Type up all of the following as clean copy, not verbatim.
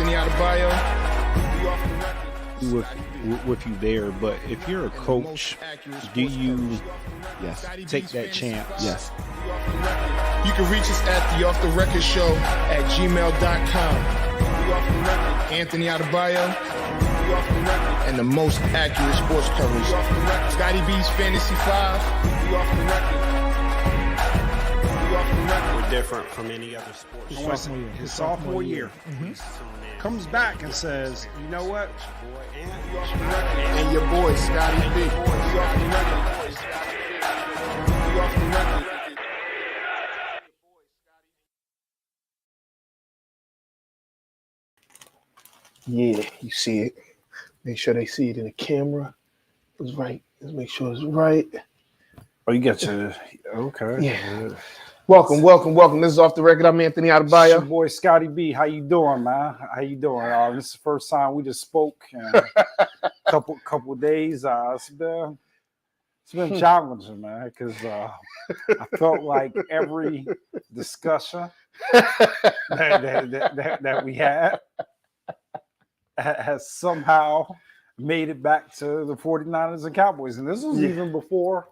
Anthony Adebayo. We off the record. With you there, but if you're a coach, do you take that chance? Yes. You can reach us at the Off the Record Show at gmail.com. Anthony Adebayo and the most accurate sports coverage. Scotty B's Fantasy 5. We're different from any other sport. His sophomore year. Comes back and says, you know what? And your boy, Scotty B. Yeah, you see it. Make sure they see it in the camera. It's right. Let's make sure it's right. Oh, you got your okay. Yeah. Welcome. This is Off the Record. I'm Anthony It's Adebayo. your boy Scotty B. How you doing, man? How you doing? This is the first time we just spoke in a couple days. It's been challenging, man, because I felt like every discussion that we had has somehow made it back to the 49ers and Cowboys. And this was even before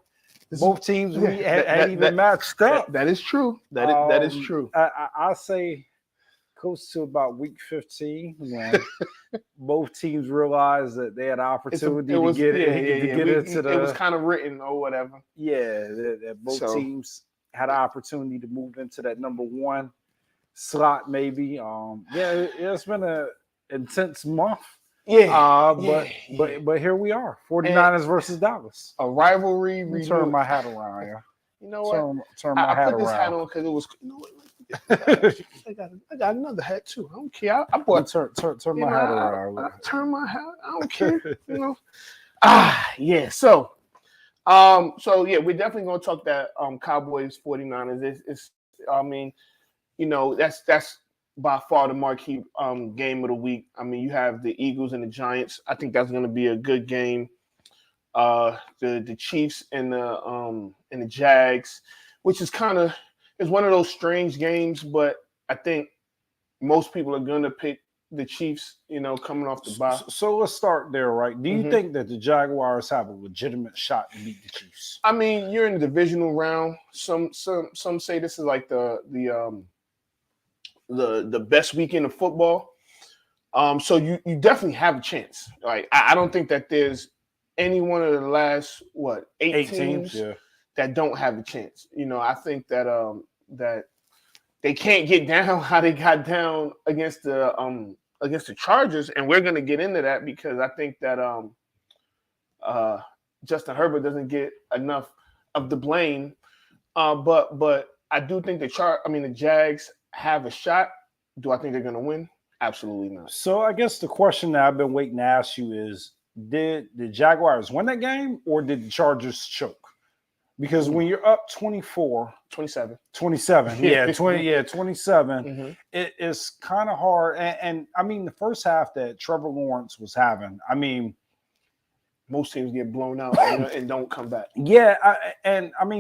both teams had even matched up. That is true. That is true. I say close to about week 15 when both teams realized that they had an opportunity to get into the. It was kind of written or whatever. Yeah, that both teams had an opportunity to move into that number one slot, maybe. It's been an intense month. But here we are, 49ers versus Dallas. A rivalry. Turn my hat around here. You know what? Turn my hat put this hat on because it was. You know what? I got another hat too. I don't care. I bought. Turn my hat around. I turn my hat. I don't care. You know. Yeah. So we're definitely gonna talk that Cowboys 49ers. It's I mean, you know, that's by far the marquee game of the week. I mean, you have the Eagles and the Giants. I think that's going to be a good game. The Chiefs and the Jags, which is one of those strange games, but I think most people are going to pick the Chiefs, you know, coming off the bye. So let's start there, right? Do you think that the Jaguars have a legitimate shot to beat the Chiefs? I mean, you're in the divisional round. Some say this is like the best weekend of football. So you definitely have a chance. Like I don't think that there's any one of the last eight teams that don't have a chance. You know, I think that that they can't get down how they got down against the Chargers, and we're gonna get into that because I think that Justin Herbert doesn't get enough of the blame. But I do think the Jags have a shot. Do I think they're going to win? Absolutely not. So I guess the question that I've been waiting to ask you is, did the Jaguars win that game or did the Chargers choke? Because when you're up 27, 27, 27, it is kind of hard. And I mean, the first half that Trevor Lawrence was having, I mean, most teams get blown out and don't come back. Yeah,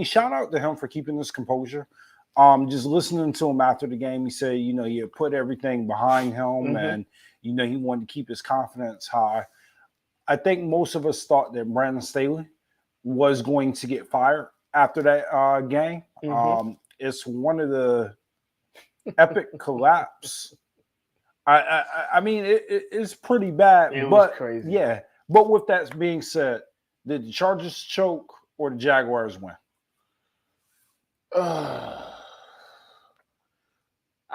shout out to him for keeping his composure. Just listening to him after the game, he said, you know, he had put everything behind him and, you know, he wanted to keep his confidence high. I think most of us thought that Brandon Staley was going to get fired after that game. It's one of the epic collapse. I mean, it's pretty bad. It was crazy. Yeah. But with that being said, did the Chargers choke or the Jaguars win?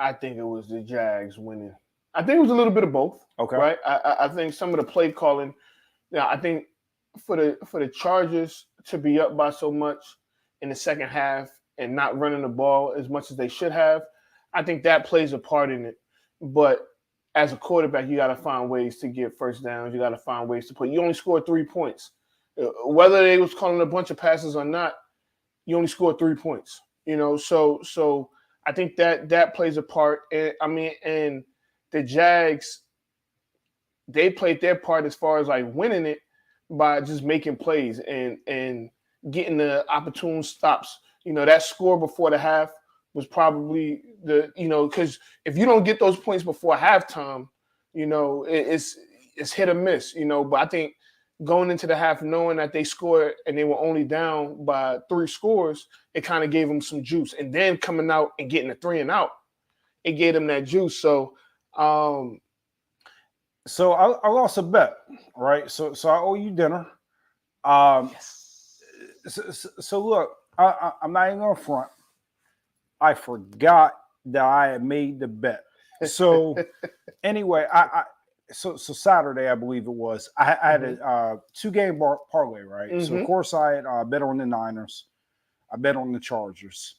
I think it was the Jags winning. I think it was a little bit of both. Okay. Right. I think some of the play calling. Yeah. I think for the Chargers to be up by so much in the second half and not running the ball as much as they should have, I think that plays a part in it. But as a quarterback, you got to find ways to get first downs. You got to find ways to put. You only scored 3 points. Whether they was calling a bunch of passes or not, you only scored 3 points. You know, so I think that plays a part. And the Jags, they played their part as far as like winning it by just making plays and getting the opportune stops. You know, that score before the half was probably because if you don't get those points before halftime, It's hit or miss. But I think going into the half, knowing that they scored and they were only down by 3 scores, it kind of gave them some juice. And then coming out and getting a 3 and out, it gave them that juice. So, I lost a bet, right? So I owe you dinner. yes. So look, I'm not even gonna front. I forgot that I had made the bet. So anyway, so Saturday, I believe it was. I had a 2-game parlay, right? Mm-hmm. So of course I had bet on the Niners. I bet on the Chargers.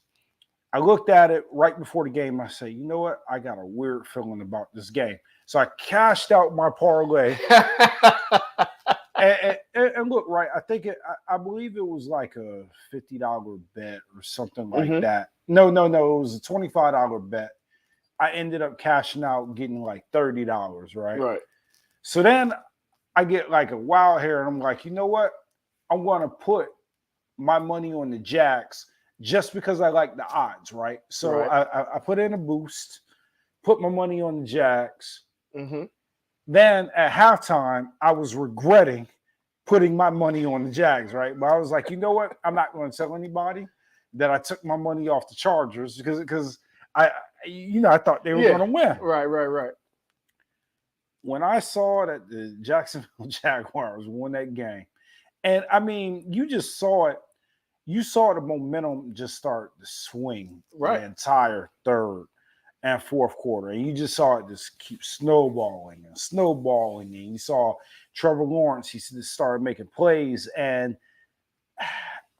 I looked at it right before the game. I said, you know what? I got a weird feeling about this game. So I cashed out my parlay. and look, right, I believe it was like a $50 bet or something like that. No, it was a $25 bet. I ended up cashing out, getting like $30, right? Right. So then I get like a wild hair, and I'm like, you know what? I'm going to put my money on the Jacks just because I like the odds, right? So Right. I put in a boost, put my money on the Jacks. Mm-hmm. Then at halftime, I was regretting putting my money on the Jags, right? But I was like, you know what? I'm not going to tell anybody that I took my money off the Chargers because I thought they were going to win. Right. When I saw that the Jacksonville Jaguars won that game, and I mean, you just saw it. You saw the momentum just start to swing the entire third and fourth quarter. And you just saw it just keep snowballing. And you saw Trevor Lawrence, he just started making plays. And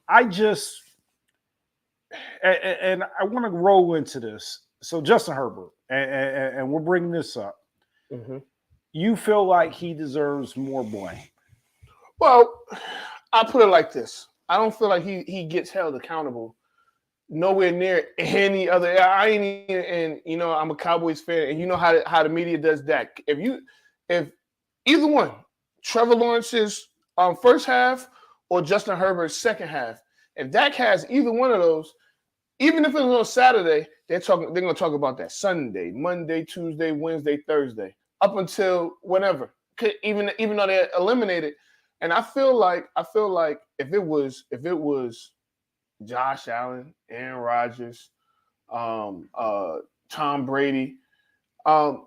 I just – and I want to roll into this. So Justin Herbert, and we're bringing this up. Mm-hmm. You feel like he deserves more blame? Well, I'll put it like this. I don't feel like he gets held accountable nowhere near any other. I ain't even, I'm a Cowboys fan, and you know how the media does that. If either one, Trevor Lawrence's first half or Justin Herbert's second half, if Dak has either one of those, even if it's on Saturday, they're going to talk about that Sunday, Monday, Tuesday, Wednesday, Thursday, up until whenever. Even though they're eliminated. And I feel like if it was Josh Allen, Aaron Rodgers, Tom Brady,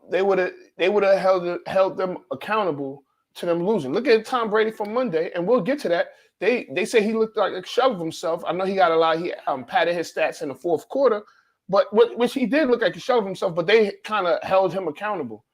they would have held them accountable to them losing. Look at Tom Brady from Monday, and we'll get to that. They say he looked like a shell of himself. I know he got a lot. He padded his stats in the fourth quarter, but which he did look like a shell of himself. But they kind of held him accountable.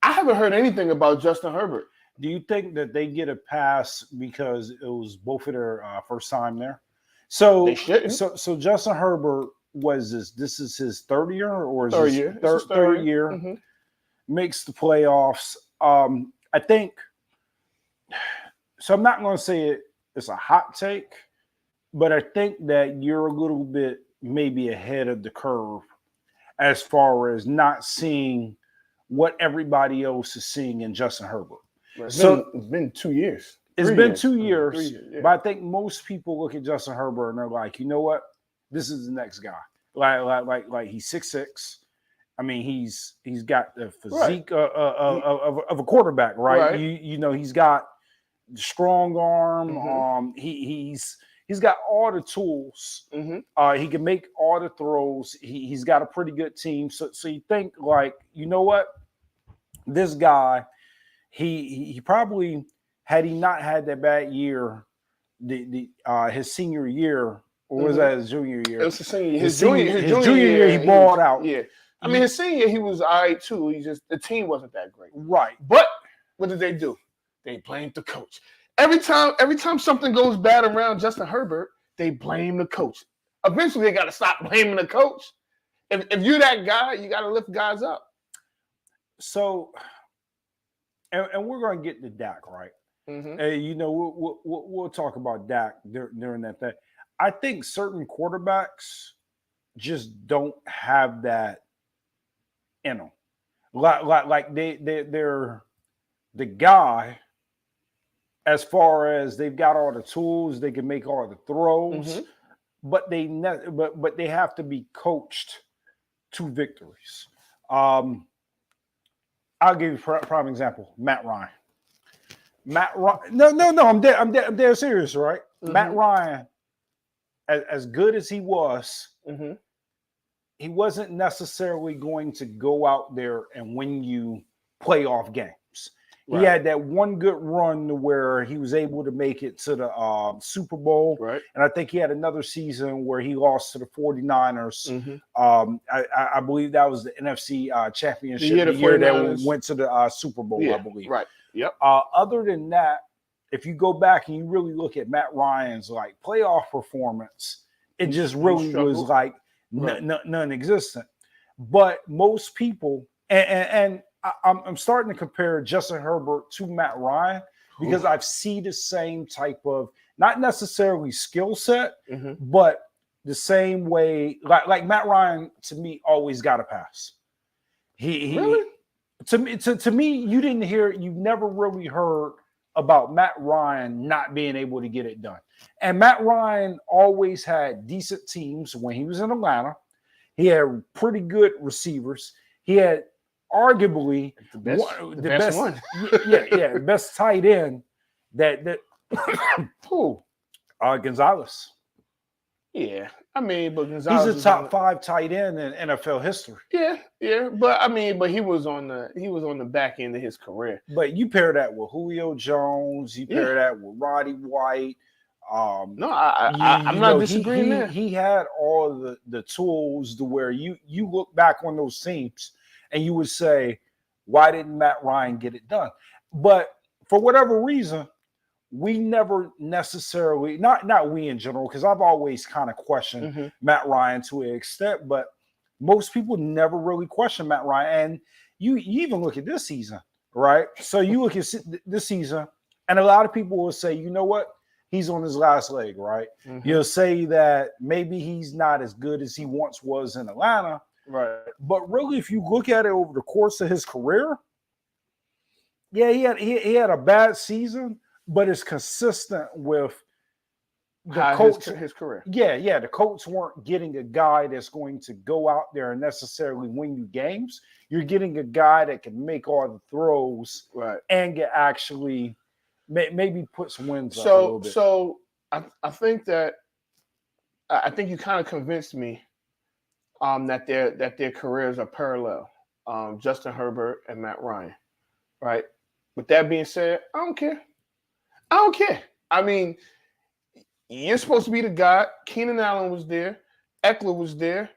I haven't heard anything about Justin Herbert. Do you think that they get a pass because it was both of their first time there? So they shouldn't. So Justin Herbert this is his third year or is third year? Third year. Mm-hmm. Makes the playoffs. I think so. I'm not going to say it's a hot take, but I think that you're a little bit maybe ahead of the curve as far as not seeing what everybody else is seeing in Justin Herbert. It's It's been 2 years. It's been 2 years, 3 years, yeah. But I think most people look at Justin Herbert and they're like, you know what? This is the next guy. Like he's 6'6". I mean, he's got the physique of a quarterback, right? He's got the strong arm. Mm-hmm. He's got all the tools. Mm-hmm. He can make all the throws. He's got a pretty good team. So you think like, you know what? This guy, he probably, had he not had that bad year, his senior year, or was that his junior year? It was his senior year. His junior year, he balled out. Yeah. I mean, his senior year, he was all right, too. The team wasn't that great. Right. But what did they do? They blamed the coach. Every time something goes bad around Justin Herbert, they blame the coach. Eventually, they got to stop blaming the coach. If you're that guy, you got to lift guys up. So, and we're going to get to Dak, right? Mm-hmm. We'll talk about Dak during that thing. I think certain quarterbacks just don't have that in them. Like they're the guy as far as they've got all the tools, they can make all the throws, but they have to be coached to victories. I'll give you a prime example. Matt Ryan. No. I'm dead serious, right? Mm-hmm. Matt Ryan, as good as he was, mm-hmm. he wasn't necessarily going to go out there and win you playoff games. Right. He had that one good run where he was able to make it to the Super Bowl. Right. And I think he had another season where he lost to the 49ers. Mm-hmm. I believe that was the NFC championship, the year that went to the Super Bowl, yeah, I believe. Right. Yep. Other than that, if you go back and you really look at Matt Ryan's like playoff performance, it just really was like non-existent. But most people, and I'm starting to compare Justin Herbert to Matt Ryan because I see the same type of, not necessarily skill set, but the same way, like Matt Ryan to me always got a pass. Really? To me, you never really heard about Matt Ryan not being able to get it done. And Matt Ryan always had decent teams when he was in Atlanta. He had pretty good receivers. He had arguably the best one. best tight end that Gonzalez. Yeah, I mean, but Gonzalez, he's a top 5 tight end in NFL history. Yeah, but he was on the back end of his career. But you pair that with Julio Jones, you pair that with Roddy White. I'm not disagreeing there. He had all the tools to where you look back on those teams and you would say, why didn't Matt Ryan get it done? But for whatever reason, we never necessarily, not we in general, because I've always kind of questioned Matt Ryan to an extent, but most people never really question Matt Ryan. And you even look at this season, right? So you look at this season, and a lot of people will say, you know what? He's on his last leg, right? You'll say that maybe he's not as good as he once was in Atlanta. Right. But really, if you look at it over the course of his career, yeah, he had a bad season, but it's consistent with the coach. His career. Yeah. The Colts weren't getting a guy that's going to go out there and necessarily win you games. You're getting a guy that can make all the throws, right, and get actually maybe put some wins up a little bit. So I think you kind of convinced me that their careers are parallel, Justin Herbert and Matt Ryan, right? With that being said, I don't care. I mean, you're supposed to be the guy. Keenan Allen was there. Eckler was there.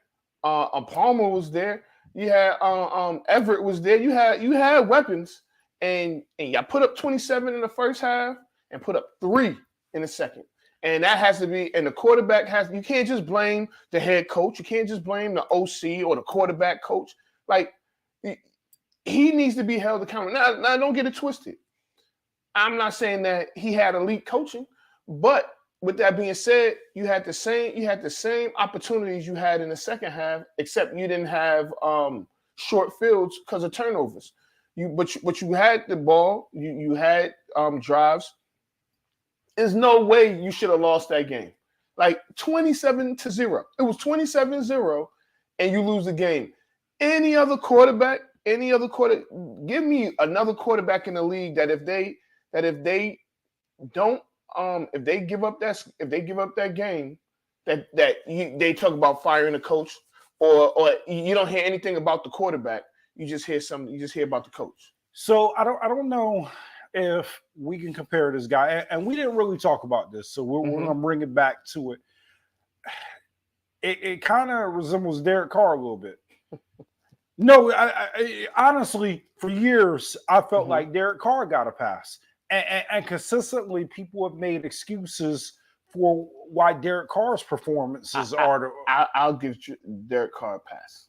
Palmer was there. You had Everett was there. You had weapons, and you put up 27 in the first half and put up 3 in the second. And that has to be, and the quarterback you can't just blame the head coach. You can't just blame the OC or the quarterback coach. Like, he needs to be held accountable. Now, don't get it twisted. I'm not saying that he had elite coaching, but with that being said, you had the same opportunities you had in the second half, except you didn't have short fields because of turnovers. But you had the ball, you had drives. There's no way you should have lost that game. Like 27-0. It was 27-0, and you lose the game. Any other quarterback, give me another quarterback in the league that if they give up that game, they talk about firing the coach, or you don't hear anything about the quarterback. You just hear about the coach. So I don't know if we can compare this guy, and we didn't really talk about this, so we're going to bring it back to it. It kind of resembles Derek Carr a little bit. No, I honestly, for years, I felt like Derek Carr got a pass. And consistently, people have made excuses for why Derek Carr's performances are. I'll give Derek Carr a pass.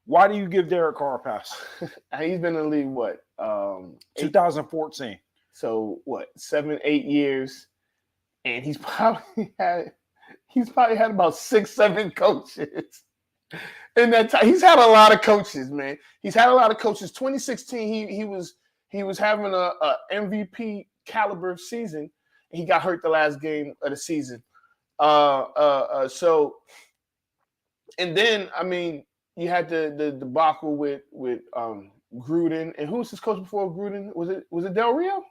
Why do you give Derek Carr a pass? He's been in the league, what? 2014. So, what, 7-8 years? And he's probably had about 6-7 coaches. In that time, he's had a lot of coaches, man. He's had a lot of coaches. 2016, he was having a MVP caliber season. He got hurt the last game of the season. So, and then I mean, you had the debacle with Gruden, and who was his coach before Gruden? Was it Del Rio?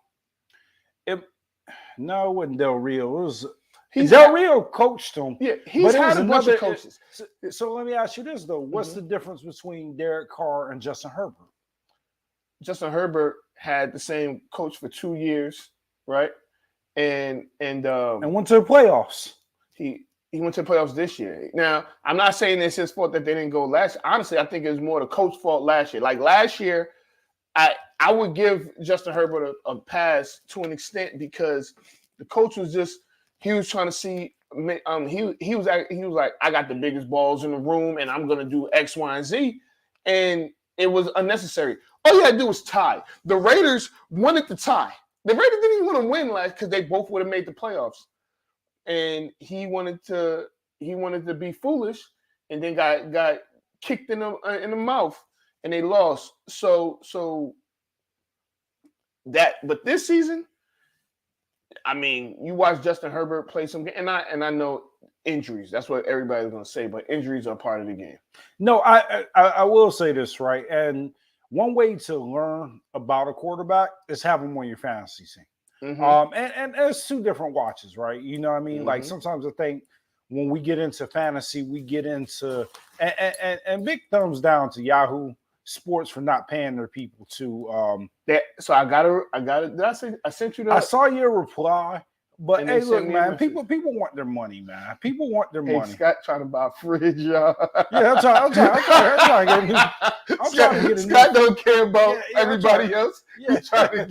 No, it wasn't Del Rio. It was He's Del Rio coached him. Yeah, he's had a bunch of coaches. So let me ask you this though: what's the difference between Derek Carr and Justin Herbert? Justin Herbert had the same coach for 2 years, right? And went to the playoffs. He went to the playoffs this year. Now, I'm not saying it's his fault that they didn't go last year. Honestly, I think it was more the coach's fault last year. Like last year, I would give Justin Herbert a pass to an extent because the coach was just he was trying to see. He was like, I got the biggest balls in the room, and I'm gonna do X, Y, and Z, and it was unnecessary. All you had to do was tie. The Raiders wanted to tie. The Raiders didn't even want to win last because they both would have made the playoffs. And he wanted to be foolish, and then got kicked in the mouth, and they lost. So that, but this season, I mean, you watch Justin Herbert play some game, and I know injuries. That's what everybody's gonna say, but injuries are part of the game. No, I will say this, right? And one way to learn about a quarterback is have him on your fantasy team. Mm-hmm. And there's two different watches, right? You know what I mean? Mm-hmm. Like sometimes I think when we get into fantasy, we get into and big thumbs down to Yahoo Sports for not paying their people to so I got it. Did I say I sent you that? I saw your reply, but hey, look, man, people want their money, man. People want their money. Scott trying to buy a fridge, y'all. Yeah, I'm trying to get a Scott don't care about everybody else. Yeah, I'm trying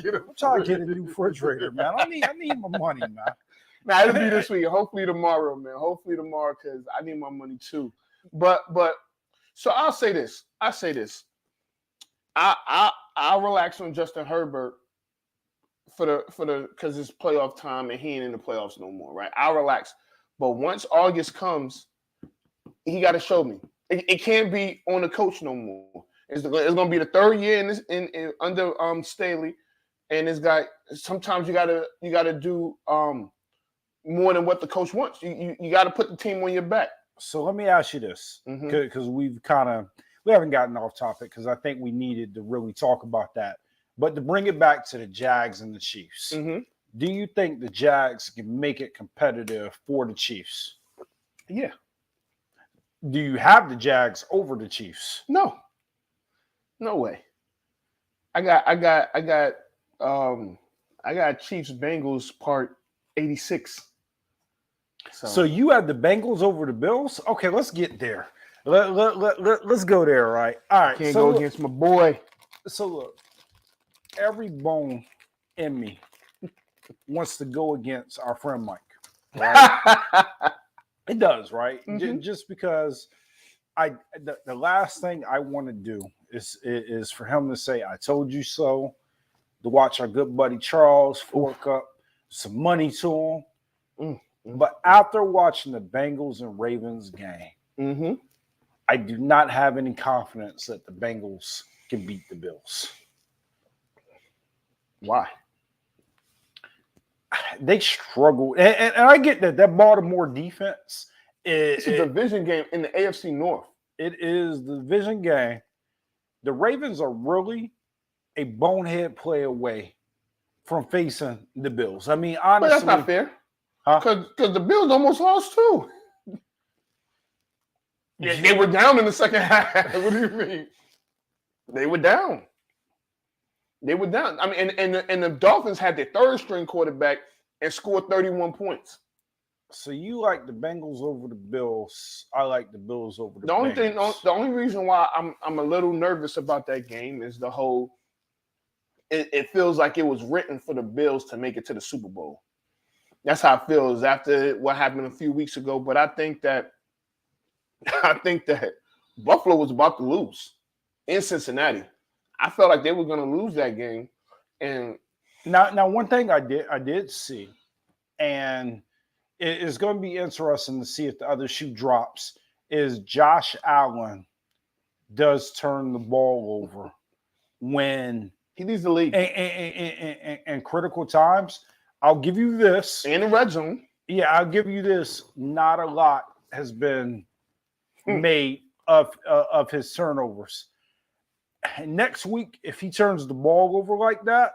to get a new refrigerator, man. I need my money, man. Now it'll be this week. Hopefully tomorrow, man. Hopefully tomorrow, because I need my money too. But so I'll say this. I'll relax on Justin Herbert for the because it's playoff time and he ain't in the playoffs no more, right? I'll relax. But once August comes, he got to show me. It can't be on the coach no more. It's gonna be the third year in under Staley, and this guy. Sometimes you gotta do more than what the coach wants. You got to put the team on your back. So let me ask you this, because we haven't gotten off topic because I think we needed to really talk about that. But to bring it back to the Jags and the Chiefs, do you think the Jags can make it competitive for the Chiefs? Yeah. Do you have the Jags over the Chiefs? No way. I got Chiefs Bengals part 86. So you have the Bengals over the Bills? Okay, let's get there. Let's go there, right? All right. Can't go against my boy. So look, every bone in me wants to go against our friend Mike. Right? It does, right? Mm-hmm. Just because the last thing I want to do is for him to say, I told you so, to watch our good buddy Charles fork up some money to him. Mm-hmm. But after watching the Bengals and Ravens game, I do not have any confidence that the Bengals can beat the Bills. Why? They struggle. And I get that Baltimore defense it's a division game in the AFC North. It is the division game. The Ravens are really a bonehead play away from facing the Bills. I mean, honestly. But that's not fair. Because the Bills almost lost too. Yeah, they were down in the second half. What do you mean? They were down. I mean, and the Dolphins had their third string quarterback and scored 31 points. So you like the Bengals over the Bills. I like the Bills over the Bengals. The only reason why I'm a little nervous about that game is the whole. It feels like it was written for the Bills to make it to the Super Bowl. That's how it feels after what happened a few weeks ago. But I think that Buffalo was about to lose in Cincinnati. I felt like they were going to lose that game. And now one thing I did see, and it's going to be interesting to see if the other shoe drops, is Josh Allen does turn the ball over when he needs the lead in critical times. I'll give you this. In the red zone. Yeah, I'll give you this. Not a lot has been made of his turnovers. next week, if he turns the ball over like that,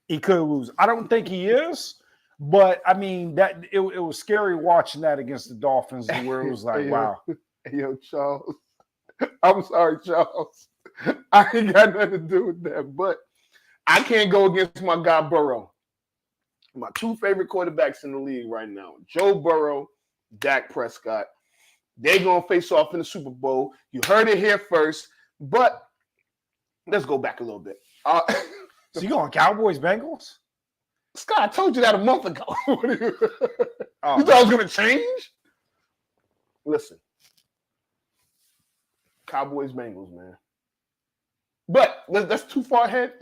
he could lose. I don't think he is, but I mean that it was scary watching that against the Dolphins, where it was like, wow. Yo, Charles. I'm sorry, Charles. I ain't got nothing to do with that, but I can't go against my guy Burrow. My two favorite quarterbacks in the league right now, Joe Burrow, Dak Prescott. They're going to face off in the Super Bowl. You heard it here first, but let's go back a little bit. So you going Cowboys, Bengals? Scott, I told you that a month ago. You thought I was going to change? Listen. Cowboys, Bengals, man. But that's too far ahead.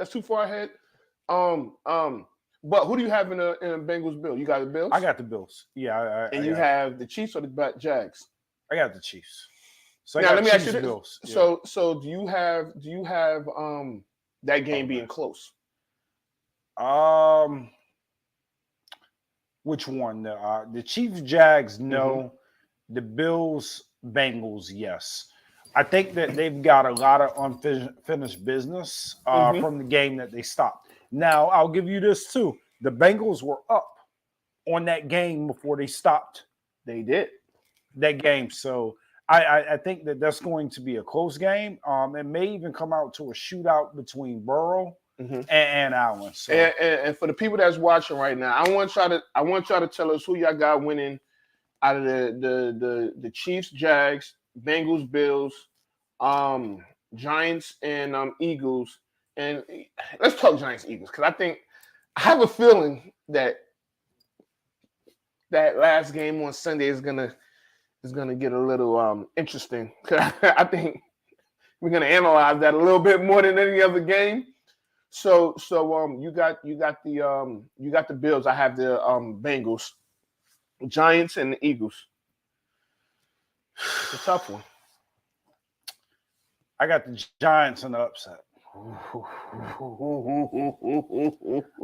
But who do you have in a Bengals Bill? You got the Bills? I got the Bills. Yeah. And you have the Chiefs or the Jags? I got the Chiefs. So now let me ask you this. Bills. So do you have that game being close? Which one? The Chiefs, Jags, no. The Bills, Bengals, yes. I think that they've got a lot of unfinished business from the game that they stopped. Now, I'll give you this too. The Bengals were up on that game before they stopped. They did. That game. So I think that that's going to be a close game. It may even come out to a shootout between Burrow and Allen. So. And for the people that's watching right now, I want y'all to tell us who y'all got winning out of the Chiefs, Jags, Bengals, Bills, Giants, and Eagles. And let's talk Giants, Eagles, because I have a feeling that last game on Sunday is gonna get a little interesting. I think we're gonna analyze that a little bit more than any other game. So you got the Bills. I have the Bengals, Giants, and the Eagles. It's a tough one. I got the Giants in the upset.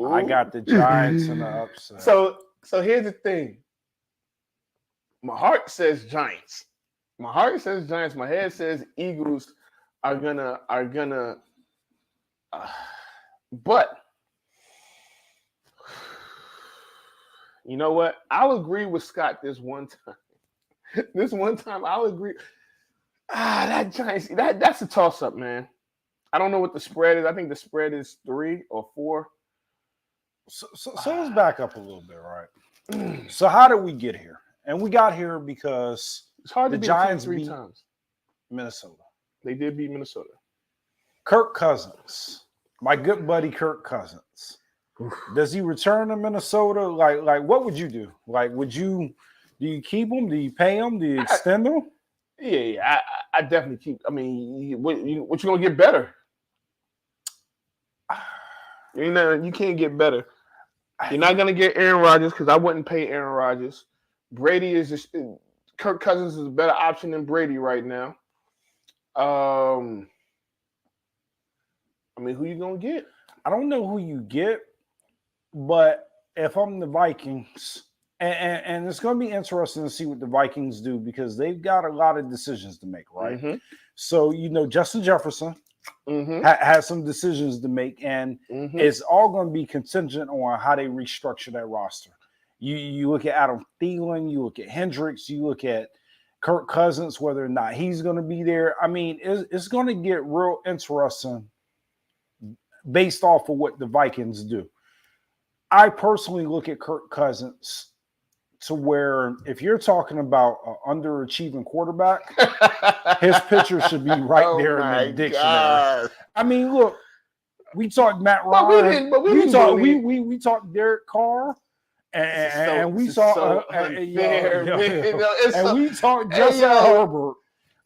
I got the Giants in the upset. So here's the thing. My heart says Giants. My head says Eagles are gonna. But you know what? I'll agree with Scott this one time. This one time, I'll agree. That Giants. That's a toss-up, man. I don't know what the spread is. I think the spread is 3 or 4. So let's back up a little bit, right? So how did we get here? And we got here because it's hard to the beat Giants three beat times. Minnesota. They did beat Minnesota. Kirk Cousins, my good buddy Kirk Cousins. Does he return to Minnesota? Like what would you do? Like, do you keep him? Do you pay him? Do you extend him? Yeah. I definitely keep. I mean, what you gonna get better? You can't get better. You're not gonna get Aaron Rodgers because I wouldn't pay Aaron Rodgers. Brady is just Kirk Cousins is a better option than Brady right now. I mean, who you gonna get? I don't know who you get, but if I'm the Vikings, and it's going to be interesting to see what the Vikings do because they've got a lot of decisions to make, right? So, Justin Jefferson has some decisions to make, and it's all going to be contingent on how they restructure that roster. You look at Adam Thielen, you look at Hendricks, you look at Kirk Cousins, whether or not he's going to be there. I mean, it's going to get real interesting based off of what the Vikings do. I personally look at Kirk Cousins to where if you're talking about an underachieving quarterback, his picture should be right there in the dictionary. God. I mean, look, we talked Matt Ryan, we talked Derek Carr, and we saw and we talked Justin Herbert,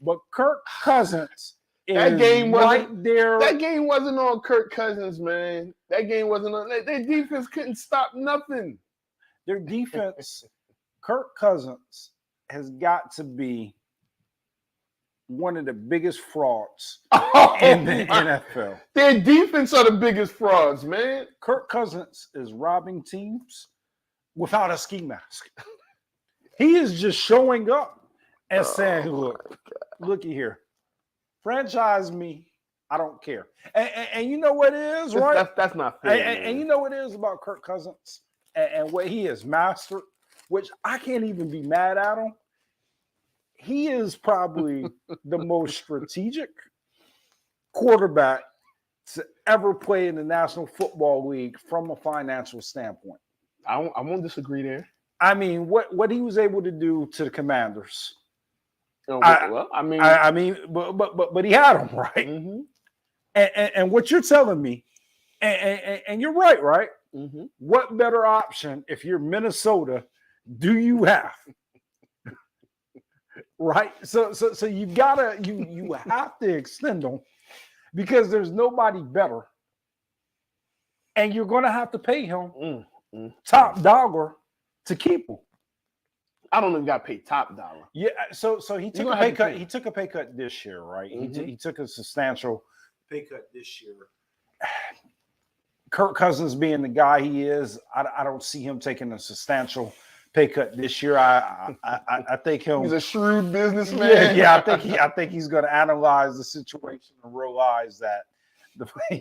but Kirk Cousins. That game wasn't right there. That game wasn't on Kirk Cousins, man. That game wasn't on. Their defense couldn't stop nothing. Their defense, Kirk Cousins has got to be one of the biggest frauds in the NFL. Their defense are the biggest frauds, man. Kirk Cousins is robbing teams without a ski mask. He is just showing up and saying, looky here. Franchise me I don't care. And you know what it is, right? That's not fair. And you know what it is about Kirk Cousins and what he has mastered, which I can't even be mad at him. He is probably the most strategic quarterback to ever play in the National Football League from a financial standpoint. I won't disagree there. I mean, what he was able to do to the Commanders. But he had them right. Mm-hmm. And what you're telling me, and you're right? Mm-hmm. What better option if you're Minnesota do you have? Right? So you gotta you have to extend them because there's nobody better. And you're gonna have to pay him top dollar to keep him. I don't even got paid top dollar. Yeah, so he took a pay cut. He took a pay cut this year, right? Mm-hmm. He took a substantial pay cut this year. Kirk Cousins being the guy he is, I don't see him taking a substantial pay cut this year. I think he's a shrewd businessman. Yeah. I think he's going to analyze the situation and realize that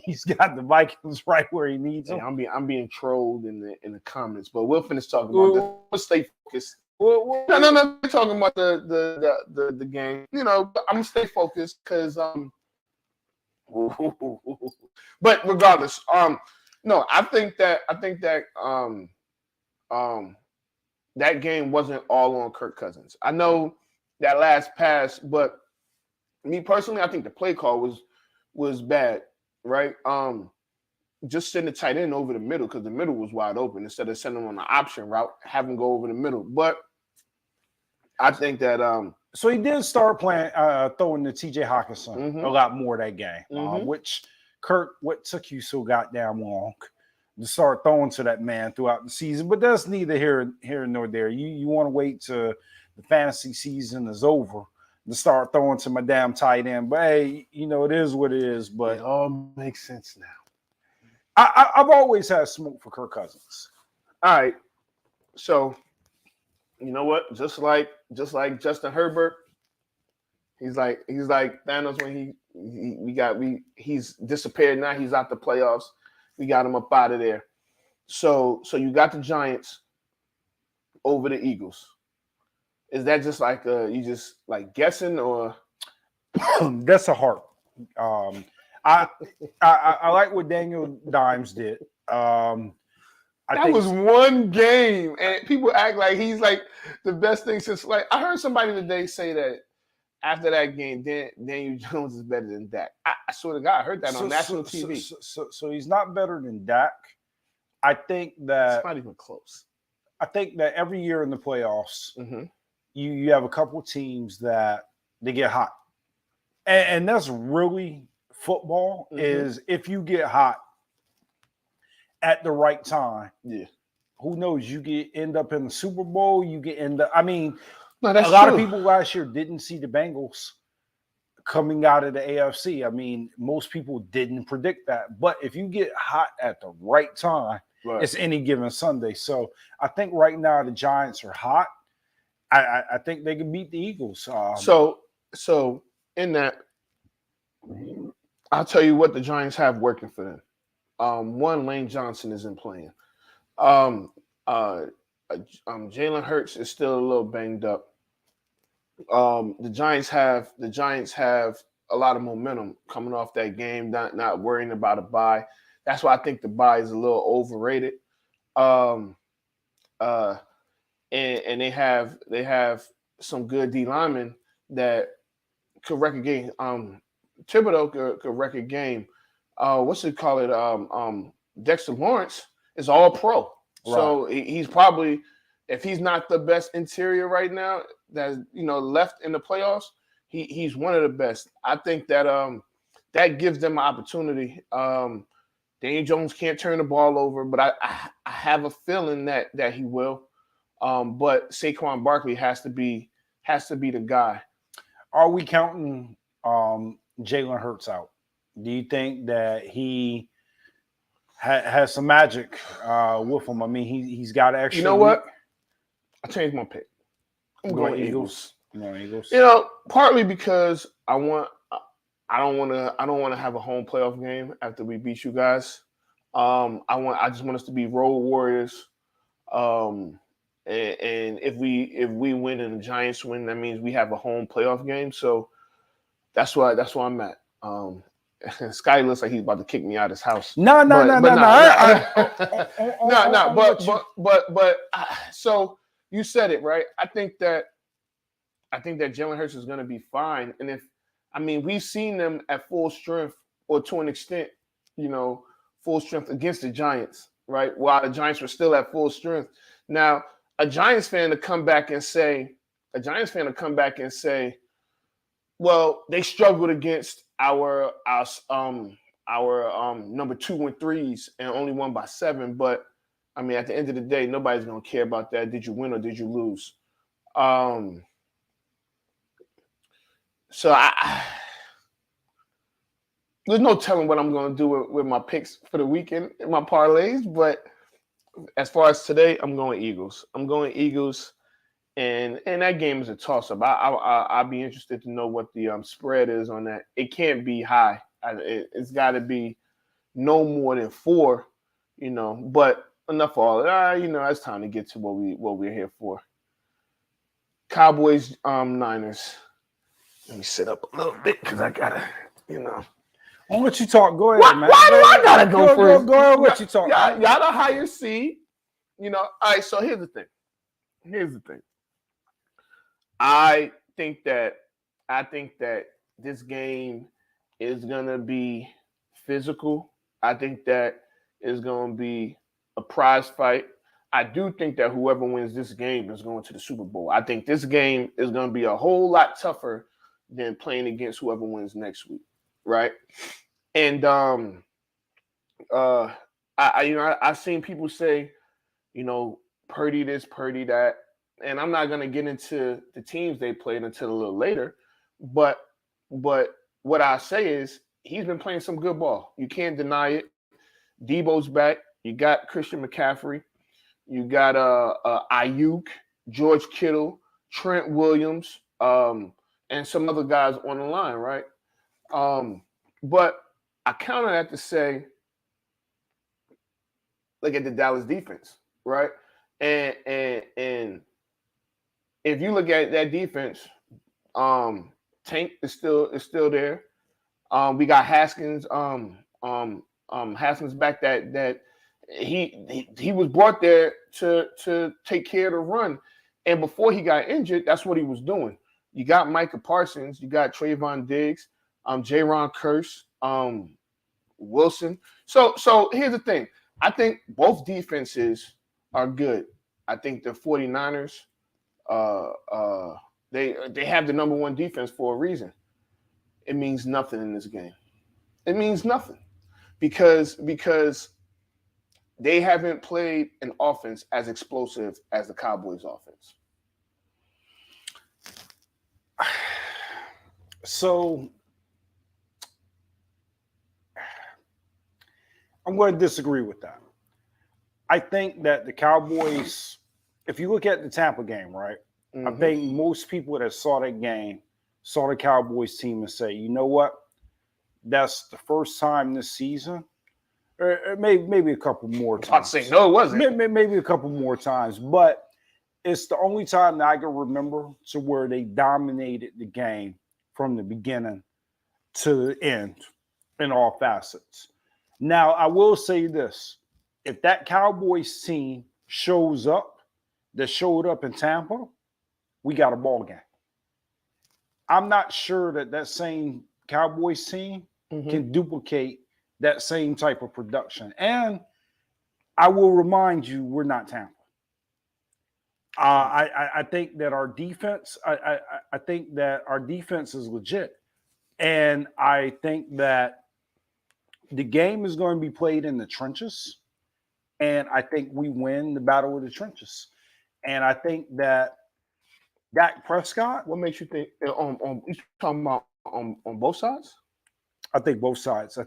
he's got the Vikings right where he needs them. I'm being trolled in the comments, but we'll finish talking about this. We'll stay focused. No. We're talking about the game. You know, I'm gonna stay focused because But regardless, no, I think that that game wasn't all on Kirk Cousins. I know that last pass, but me personally, I think the play call was bad, right? Just send the tight end over the middle because the middle was wide open instead of sending him on the option route, have him go over the middle. But I think that so he did start playing throwing to TJ Hawkinson a lot more that game, which Kurt, what took you so goddamn long to start throwing to that man throughout the season? But that's neither here nor there. You want to wait till the fantasy season is over to start throwing to my damn tight end. But hey, you know, it is what it is. But it all makes sense now. I've always had smoke for Kirk Cousins. All right, so you know what? Just like Justin Herbert, he's like Thanos when he's disappeared now. He's out the playoffs. We got him up out of there. So you got the Giants over the Eagles. Is that just like you just like guessing or? That's a heart. I like what Daniel Dimes did. That was one game, and people act like he's like the best thing since. Like I heard somebody today say that after that game, Daniel Jones is better than Dak. I swear to God, I heard that on national TV. So he's not better than Dak. I think that it's not even close. I think that every year in the playoffs, you have a couple teams that they get hot, and that's really football. Is if you get hot at the right time, who knows? You end up in the Super Bowl. I mean, a lot of people last year didn't see the Bengals coming out of the AFC. I mean, most people didn't predict that. But if you get hot at the right time, it's any given Sunday. So I think right now the Giants are hot. I think they can beat the Eagles. So in that, I'll tell you what the Giants have working for them. One, Lane Johnson isn't playing. Jalen Hurts is still a little banged up. The Giants have a lot of momentum coming off that game, not worrying about a bye. That's why I think the bye is a little overrated. And they have some good D linemen that could wreck a game. Thibodeau could wreck a game. Dexter Lawrence is all pro. Right. So he's probably, if he's not the best interior right now, that's left in the playoffs, he's one of the best. I think that that gives them an opportunity. Daniel Jones can't turn the ball over, but I have a feeling that he will. But Saquon Barkley has to be the guy. Are we counting Jalen Hurts out? Do you think that he has some magic with him? I mean, he's got extra. You know what? I changed my pick. I'm going Eagles. You know, Eagles. Partly because I want I don't want to have a home playoff game after we beat you guys. I just want us to be road warriors. Um, and if we win and the Giants win, that means we have a home playoff game. So that's why I'm at. Scotty looks like he's about to kick me out of his house. No. So you said it right. I think that Jalen Hurts is going to be fine. And we've seen them at full strength, or to an extent, full strength against the Giants, right? While the Giants were still at full strength. Now, a Giants fan to come back and say, well, they struggled against our number 2 and 3s and only won by 7. But at the end of the day, nobody's gonna care about that. Did you win or did you lose? So there's no telling what I'm gonna do with my picks for the weekend in my parlays. But as far as today, I'm going Eagles. And that game is a toss-up. I'll be interested to know what the spread is on that. It can't be high. It's got to be no more than 4, But enough of all that. It's time to get to what we're here for. Cowboys, Niners. Let me sit up a little bit because I gotta, I'll let you talk. Go ahead, man. Why do I gotta go first? Go ahead, let you talk. Y'all the higher seed. All right. So here's the thing. I think that this game is gonna be physical. I think that it's gonna be a prize fight. I do think that whoever wins this game is going to the Super Bowl. I think this game is gonna be a whole lot tougher than playing against whoever wins next week, right? And I've seen people say, Purdy this, Purdy that. And I'm not going to get into the teams they played until a little later. But what I say is he's been playing some good ball. You can't deny it. Debo's back. You got Christian McCaffrey. You got Ayuk, George Kittle, Trent Williams, and some other guys on the line, right? But I counter that to say, look at the Dallas defense, right? And if you look at that defense, Tank is still there. We got Haskins. Haskins back that he was brought there to take care of the run, and before he got injured, that's what he was doing. You got Micah Parsons, you got Trayvon Diggs, Jaron Kearse, Wilson. So here's the thing. I think both defenses are good. I think the 49ers. They have the number 1 defense for a reason. It means nothing in this game. It means nothing because they haven't played an offense as explosive as the Cowboys offense. So I'm going to disagree with that. I think that the Cowboys, if you look at the Tampa game, right? Mm-hmm. I think most people that saw that game saw the Cowboys team and say, you know what? That's the first time this season, or maybe a couple more times. I'd say no, it wasn't. Maybe a couple more times, but it's the only time that I can remember to where they dominated the game from the beginning to the end in all facets. Now, I will say this. If that Cowboys team shows up, that showed up in Tampa, we got a ball game. I'm not sure that same Cowboys team can duplicate that same type of production. And I will remind you, we're not Tampa. I think that our defense, I think that our defense is legit. And I think that the game is going to be played in the trenches. And I think we win the battle of the trenches. And I think that Dak Prescott. What makes you think you talking about on both sides? I think both sides.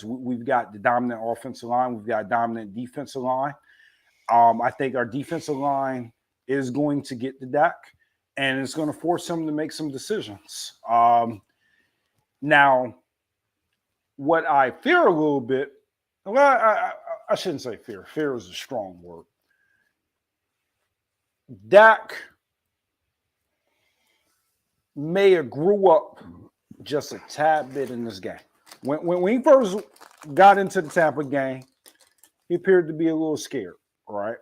We've got the dominant offensive line. We've got a dominant defensive line. I think our defensive line is going to get the Dak, and it's going to force him to make some decisions. Now, what I fear a little bit, well, I shouldn't say fear. Fear is a strong word. Dak may have grew up just a tad bit in this game. When he first got into the Tampa game, he appeared to be a little scared, right?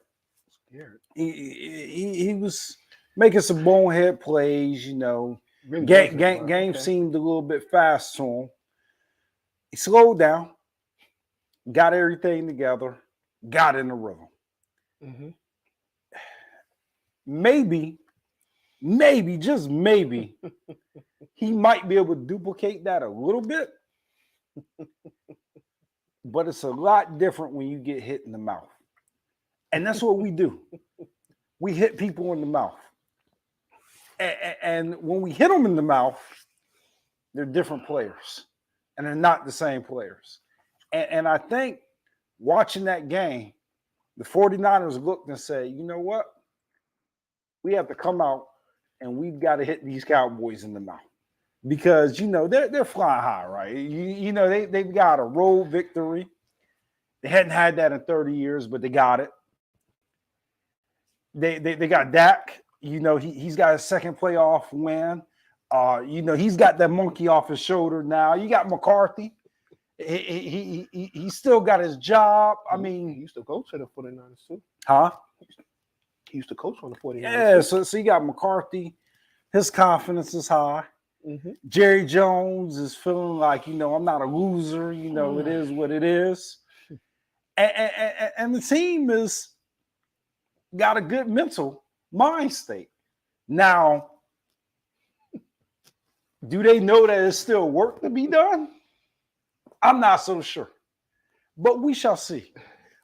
Scared. He was making some bonehead plays, you know. Really Game seemed a little bit fast to him. He slowed down, got everything together, got in the rhythm. Mm-hmm. Maybe, just maybe, he might be able to duplicate that a little bit. But it's a lot different when you get hit in the mouth. And that's what we do. We hit people in the mouth. And when we hit them in the mouth, they're different players. And they're not the same players. And I think watching that game, the 49ers looked and said, you know what? We have to come out and we've got to hit these Cowboys in the mouth. Because, you know, they're flying high, right? You know, they've got a road victory. They hadn't had that in 30 years, but they got it. They got Dak. You know, he's got a second playoff win. You know, he's got that monkey off his shoulder now. You got McCarthy. He still got his job. I mean, he used to coach at the 49ers too. Huh? He used to coach on the 49ers. Yeah, so you got McCarthy. His confidence is high. Mm-hmm. Jerry Jones is feeling like, you know, I'm not a loser. You know, it is what it is. And the team is got a good mental mind state. Now, do they know that there's still work to be done? I'm not so sure, but we shall see.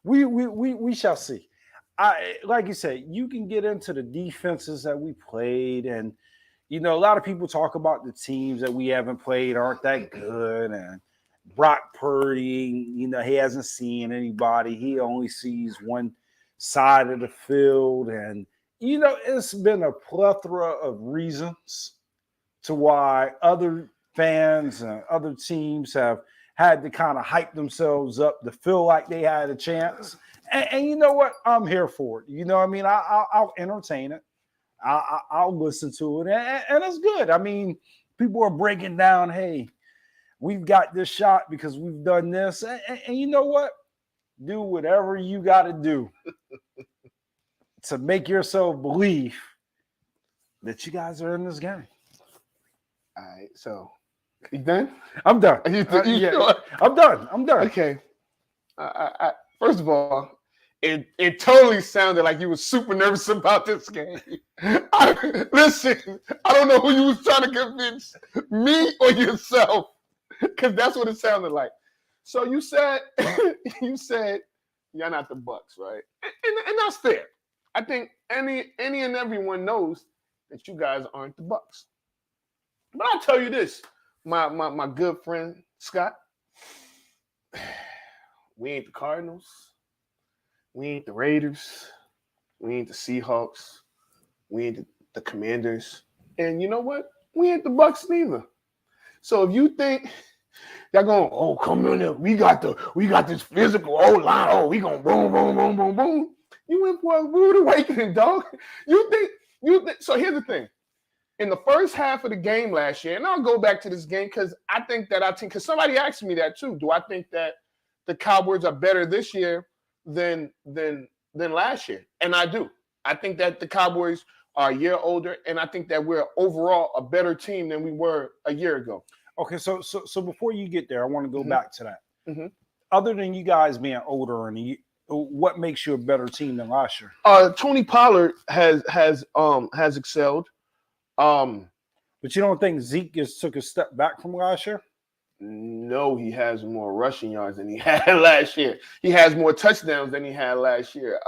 We shall see. Like you said, you can get into the defenses that we played, and you know, a lot of people talk about the teams that we haven't played aren't that good, and Brock Purdy, you know, he hasn't seen anybody. He only sees one side of the field, and you know, it's been a plethora of reasons to why other fans and other teams have had to kind of hype themselves up to feel like they had a chance. And you know what? I'm here for it. You know what I mean? I'll entertain it. I'll listen to it. And it's good. I mean, people are breaking down, hey, we've got this shot because we've done this. And you know what? Do whatever you got to do to make yourself believe that you guys are in this game. All right, so you done? I'm done. You Sure? I'm done. Okay. First of all, it totally sounded like you were super nervous about this game. Listen, I don't know who you was trying to convince, me or yourself, because that's what it sounded like. So you said you're not the Bucks, right? And that's fair. I think any and everyone knows that you guys aren't the Bucks. But I'll tell you this, my good friend Scott, we ain't the Cardinals, we ain't the Raiders, we ain't the Seahawks, we ain't the Commanders, and you know what? We ain't the Bucks neither. So if you think they're going, oh, come in there, we got this physical old line, oh, we gonna boom, boom, boom, boom, boom. You went for a rude awakening, dog. You think so? Here's the thing. In the first half of the game last year, and I'll go back to this game because I think that our team, because somebody asked me that too. Do I think that the Cowboys are better this year than last year? And I do. I think that the Cowboys are a year older, and I think that we're overall a better team than we were a year ago. Okay, so before you get there, I want to go back to that. Mm-hmm. Other than you guys being older, and what makes you a better team than last year? Tony Pollard has excelled. But you don't think Zeke just took a step back from last year? No, he has more rushing yards than he had last year. He has more touchdowns than he had last year.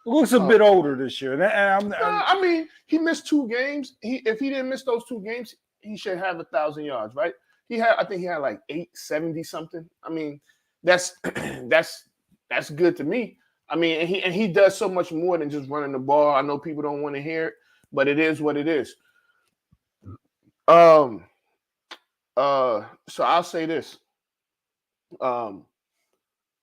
Looks a bit older this year. I mean, he missed 2 games. If he didn't miss those 2 games, he should have 1,000 yards, right? I think he had like 870 something. I mean, that's good to me. I mean, and he does so much more than just running the ball. I know people don't want to hear it, but it is what it is. So I'll say this.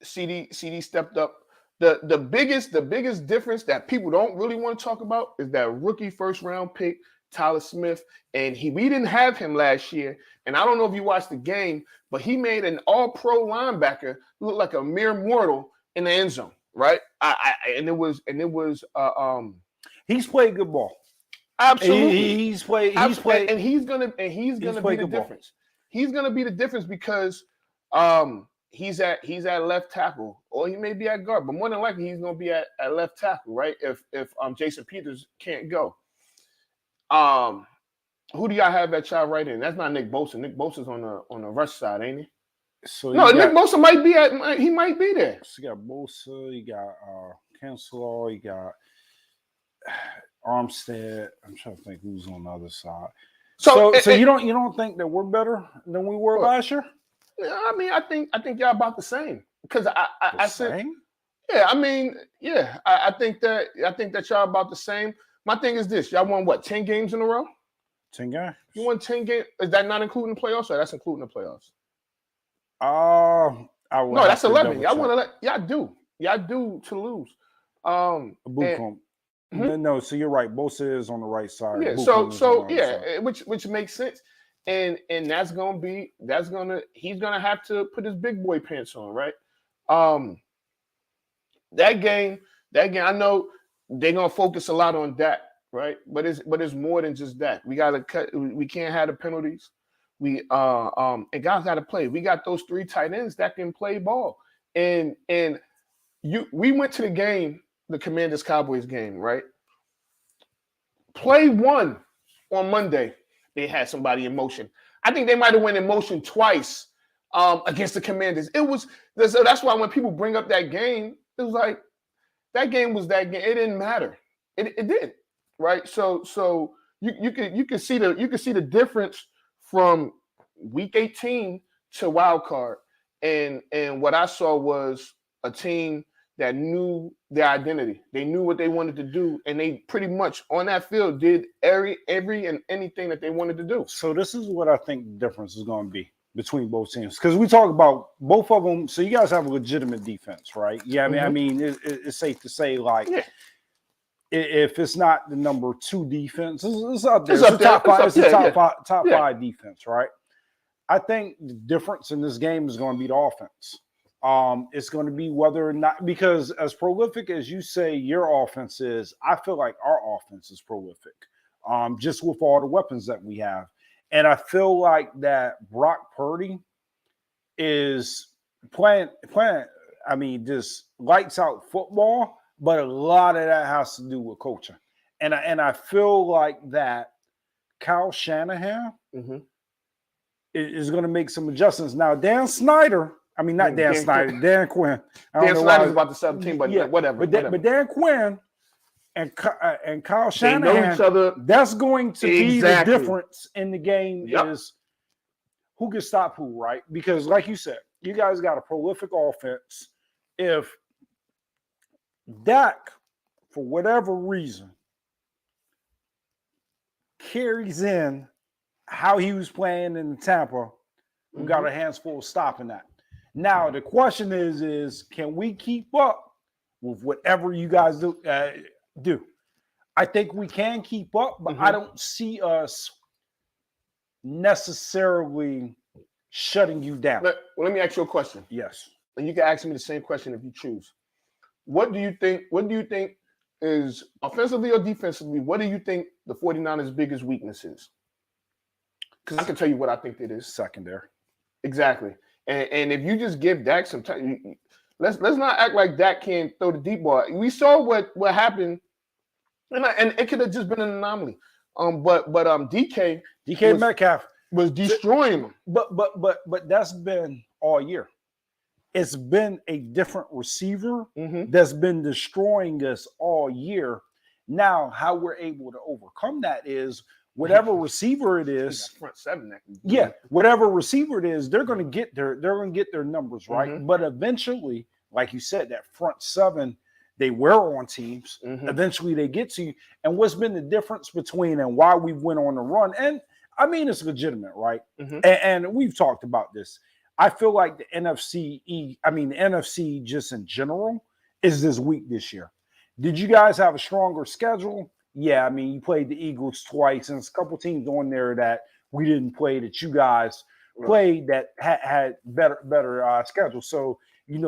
CD stepped up. The biggest difference that people don't really want to talk about is that rookie first round pick, Tyler Smith, and we didn't have him last year. And I don't know if you watched the game, but he made an all-pro linebacker look like a mere mortal in the end zone, right? He's played good ball. Absolutely. He's played, and he's gonna be the difference. He's gonna be the difference because he's at left tackle, or he may be at guard, but more than likely he's gonna be at left tackle, right? If Jason Peters can't go. Who do y'all have at y'all right in? That's not Nick Bosa. Nick Bosa's on the rush side, ain't he? So Nick Bosa might be there. So you got Bosa, you got Cancelo, you got Armstead. I'm trying to think who's on the other side. So you don't think that we're better than we were last year? I mean, I think y'all about the same because I said, I think that y'all about the same. My thing is this: y'all won what, 10 games in a row? 10 games. You won 10 games. Is that not including the playoffs, or that's including the playoffs? No, that's 11. Y'all want to y'all do to lose. No, so you're right. Bosa is on the right side. Yeah, which makes sense. And he's gonna have to put his big boy pants on, right? That game, I know they're gonna focus a lot on Dak, right? But it's more than just that. We gotta cut. We can't have the penalties. And guys gotta play. We got those 3 tight ends that can play ball. We went to the game, the Commanders Cowboys game, right? Play 1 on Monday. They had somebody in motion. I think they might have went in motion twice against the Commanders. That's why when people bring up that game, it was like that game was that game. It didn't matter. It didn't, right? So you can see the difference from week 18 to wild card. And what I saw was a team that knew their identity. They knew what they wanted to do, and they pretty much on that field did every and anything that they wanted to do. So this is what I think the difference is going to be between both teams, because we talk about both of them. So you guys have a legitimate defense, right? Yeah, I mean, it's safe to say, like, if it's not the number 2 defense, it's up there. It's a top 5 defense, right? I think the difference in this game is going to be the offense. It's going to be whether or not, because as prolific as you say your offense is, I feel like our offense is prolific, just with all the weapons that we have. And I feel like that Brock Purdy is playing, I mean, just lights out football, but a lot of that has to do with coaching. And I feel like that Kyle Shanahan is going to make some adjustments. Now, Dan Snyder, I mean, not Dan Snyder, Dan Quinn. Dan Snyder's about the 17, but whatever. But Dan Quinn and Kyle Shanahan, they know each other. That's going to be the difference in the game is who can stop who, right? Because like you said, you guys got a prolific offense. If Dak, for whatever reason, carries in how he was playing in Tampa, we got our hands full of stopping that. Now, the question is can we keep up with whatever you guys do? I think we can keep up, but I don't see us necessarily shutting you down. Let me ask you a question. Yes. And you can ask me the same question if you choose. What do you think is, offensively or defensively, what do you think the 49ers' biggest weakness is? Because I can tell you what I think it is. Secondary. Exactly. And if you just give Dak some time, let's not act like Dak can't throw the deep ball. We saw what happened, and it could have just been an anomaly. But DK Metcalf was destroying them. But that's been all year. It's been a different receiver that's been destroying us all year. Now, how we're able to overcome that is whatever receiver it is, front 7. Whatever receiver it is, they're going to get their numbers right. But eventually, like you said, that front 7, they wear on teams. Eventually, they get to you. And what's been the difference between and why we went on the run? And I mean, it's legitimate, right? Mm-hmm. And we've talked about this. I feel like the NFC just in general is this weak this year. Did you guys have a stronger schedule? Yeah, I mean, you played the Eagles twice, and there's a couple teams on there that we didn't play that you guys played that had better schedule. So,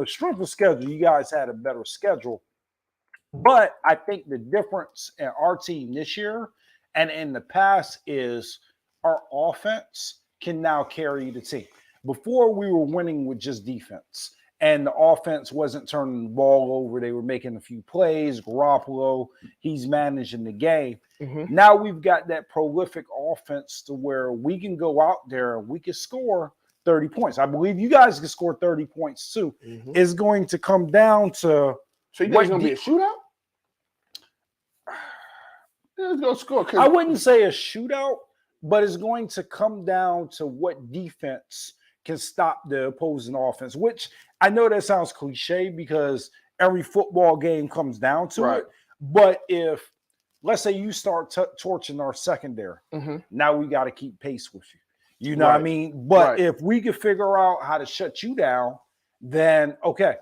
strength of schedule, you guys had a better schedule. But I think the difference in our team this year and in the past is our offense can now carry the team. Before, we were winning with just defense, and the offense wasn't turning the ball over. They were making a few plays. Garoppolo, he's managing the game. Mm-hmm. Now we've got that prolific offense to where we can go out there and we can score 30 points. I believe you guys can score 30 points too. Mm-hmm. It's going to come down to – So you think it's going to be a shootout? Let's go score. I wouldn't say a shootout, but it's going to come down to what defense can stop the opposing offense, which I know that sounds cliche because every football game comes down to it. But if, let's say you start torching our secondary, now we got to keep pace with you. You know what I mean? But if we could figure out how to shut you down, then okay.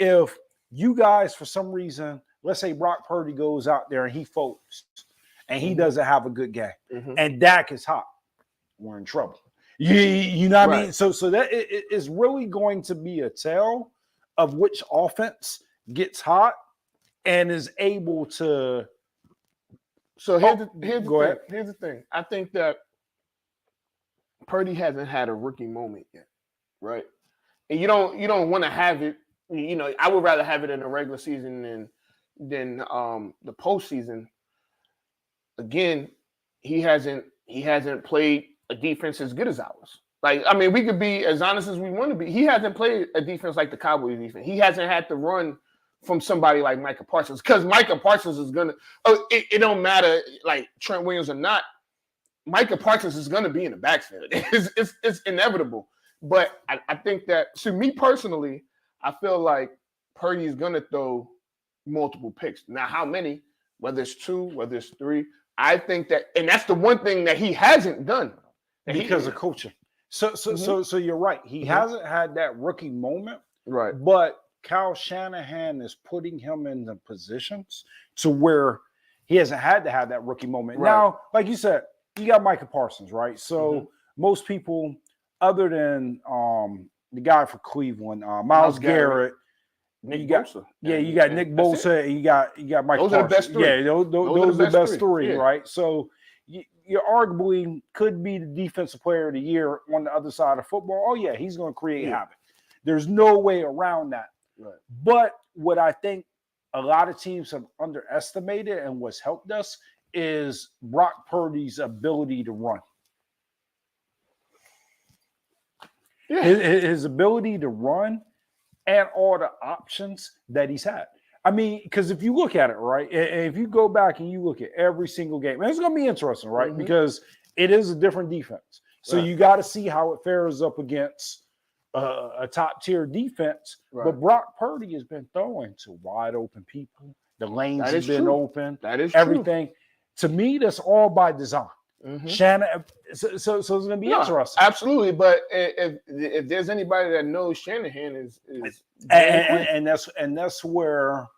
If you guys, for some reason, let's say Brock Purdy goes out there and he folds and he doesn't have a good game and Dak is hot, we're in trouble. You know what I mean? So that it is really going to be a tell of which offense gets hot and is able to. So here's the thing. I think that Purdy hasn't had a rookie moment yet, right? And you don't want to have it. I would rather have it in the regular season than the postseason. Again, he hasn't played a defense as good as ours. Like, I mean, we could be as honest as we want to be. He hasn't played a defense like the Cowboys defense. He hasn't had to run from somebody like Micah Parsons because Micah Parsons is gonna. It don't matter like Trent Williams or not. Micah Parsons is gonna be in the backfield. It's inevitable. But I think that, to me personally, I feel like Purdy is gonna throw multiple picks. Now, how many? Whether it's 2, whether it's 3, I think that, and that's the one thing that he hasn't done because of coaching. So you're right. He hasn't had that rookie moment, right? But Kyle Shanahan is putting him in the positions to where he hasn't had to have that rookie moment. Right. Now, like you said, you got Micah Parsons, right? So most people, other than the guy for Cleveland, Myles Garrett. Nick Bosa. You got Nick Bosa, and you got Mike Those Parsons. Are the best 3. Yeah, those are the best 3, yeah. Right? So you arguably could be the defensive player of the year on the other side of football. Oh, yeah, he's going to create havoc. There's no way around that. Right. But what I think a lot of teams have underestimated and what's helped us is Brock Purdy's ability to run. Yeah. His ability to run and all the options that he's had. I mean, because if you look at it, right, and if you go back and you look at every single game, and it's going to be interesting, right, because it is a different defense. So you got to see how it fares up against a top-tier defense. Right. But Brock Purdy has been throwing to wide open people. The lanes have been open. That is everything. True. To me, that's all by design. Shanahan, so it's going to be interesting. Absolutely, but if there's anybody that knows Shanahan is and that's where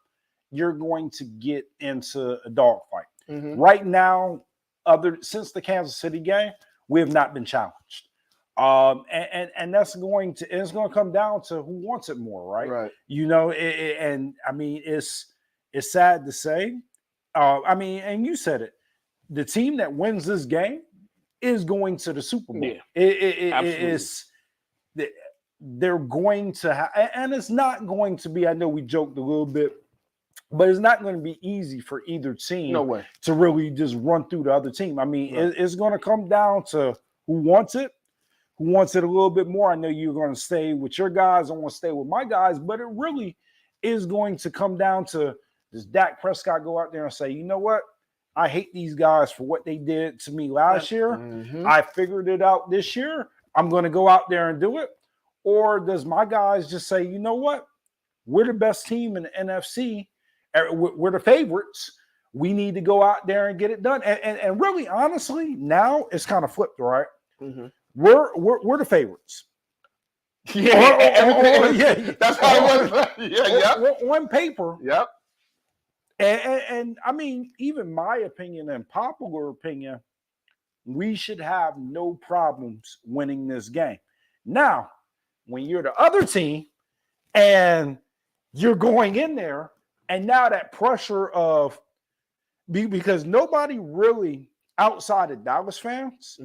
you're going to get into a dogfight. Right now, since the Kansas City game, we have not been challenged, and that's going to come down to who wants it more, right? Right. And I mean, it's sad to say. I mean, and you said it. The team that wins this game is going to the Super Bowl. Yeah, they're going to and it's not going to be, I know we joked a little bit, but it's not going to be easy for either team to really just run through the other team. I mean, it's going to come down to who wants it a little bit more. I know you're going to stay with your guys. I want to stay with my guys, but it really is going to come down to, does Dak Prescott go out there and say, you know what? I hate these guys for what they did to me last year. I figured it out this year. I'm going to go out there and do it. Or does my guys just say, you know what? We're the best team in the NFC. We're the favorites. we need to go out there and get it done. And really, honestly, now it's kind of flipped, right? Mm-hmm. We're the favorites. Yeah, that's how it was. Yeah. On paper. Yep. And I mean, even my opinion and popular opinion, we should have no problems winning this game. Now, when you're the other team and you're going in there, and now that pressure of because nobody really outside of Dallas fans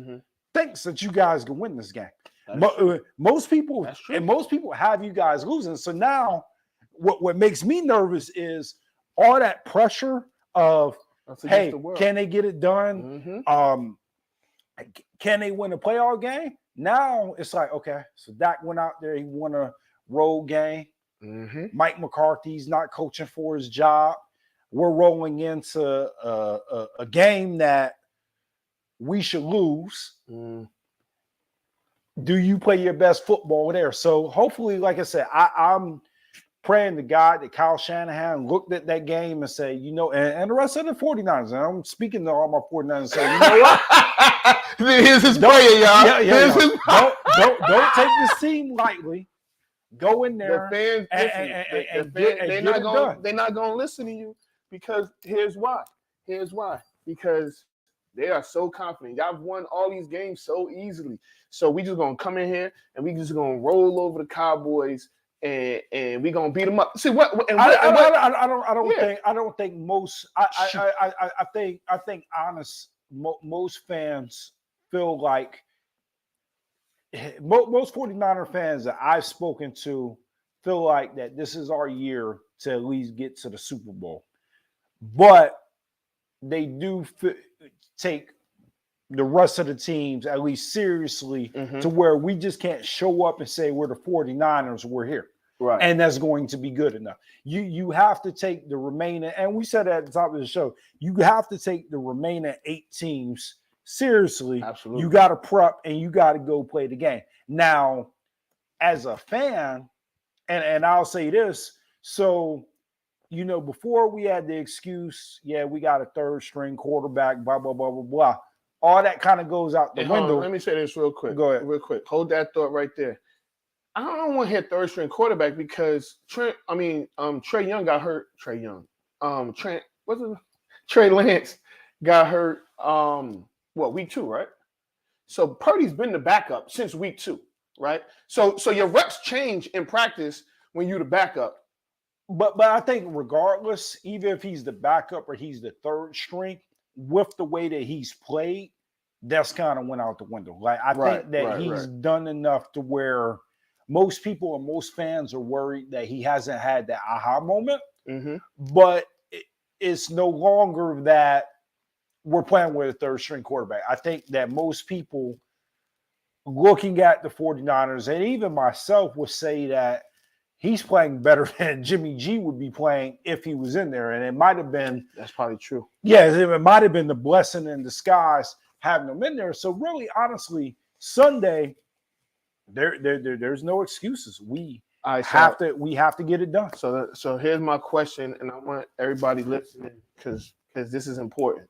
thinks that you guys can win this game. Most people have you guys losing. So now what makes me nervous is all that pressure of, hey, can they get it done? Can they win a playoff game? Now it's like, okay, so Dak went out there, he won a road game. Mike McCarthy's not coaching for his job. We're rolling into a game that we should lose. Do you play your best football there? So hopefully, like I said, I'm praying to God that Kyle Shanahan looked at that game and say, you know, and the rest of the 49ers, and I'm speaking to all my 49ers and say, you know what? Here's his prayer, y'all. Don't take this team lightly. Go in there. The fans, they're not going to listen to you because here's why. Because they are so confident. Y'all won all these games so easily. So we just going to come in here and we just going to roll over the Cowboys and we going to beat them up. See what? I don't think most. I think honest. Most fans feel like most 49er fans that I've spoken to feel like that this is our year to at least get to the Super Bowl. But they do take the rest of the teams at least seriously to where we just can't show up and say we're the 49ers, we're here. Right. And that's going to be good enough. You have to take the remaining, and we said at the top of the show, you have to take the remaining 8 teams seriously. Absolutely. You got to prep and you got to go play the game. Now, as a fan, and I'll say this, so, you know, before we had the excuse, yeah, we got a third string quarterback, blah, blah, blah, blah, blah. All that kind of goes out the window. Let me say this real quick. Go ahead. Real quick. Hold that thought right there. I don't want to hit third string quarterback because Trey Young got hurt. Trey Lance got hurt. Week 2, right? So Purdy's been the backup since week 2, right? So your reps change in practice when you're the backup. But I think regardless, even if he's the backup or he's the third string, with the way that he's played, that's kind of went out the window. Like I think that he's done enough to where most people and most fans are worried that he hasn't had that aha moment. But it's no longer that we're playing with a third string quarterback. I think that most people looking at the 49ers, and even myself, would say that he's playing better than Jimmy G would be playing if he was in there. And it might have been – that's probably true. Yeah, it might have been the blessing in disguise having him in there. So really, honestly, Sunday, there's no excuses. We have to get it done. So here's my question, and I want everybody listening because this is important.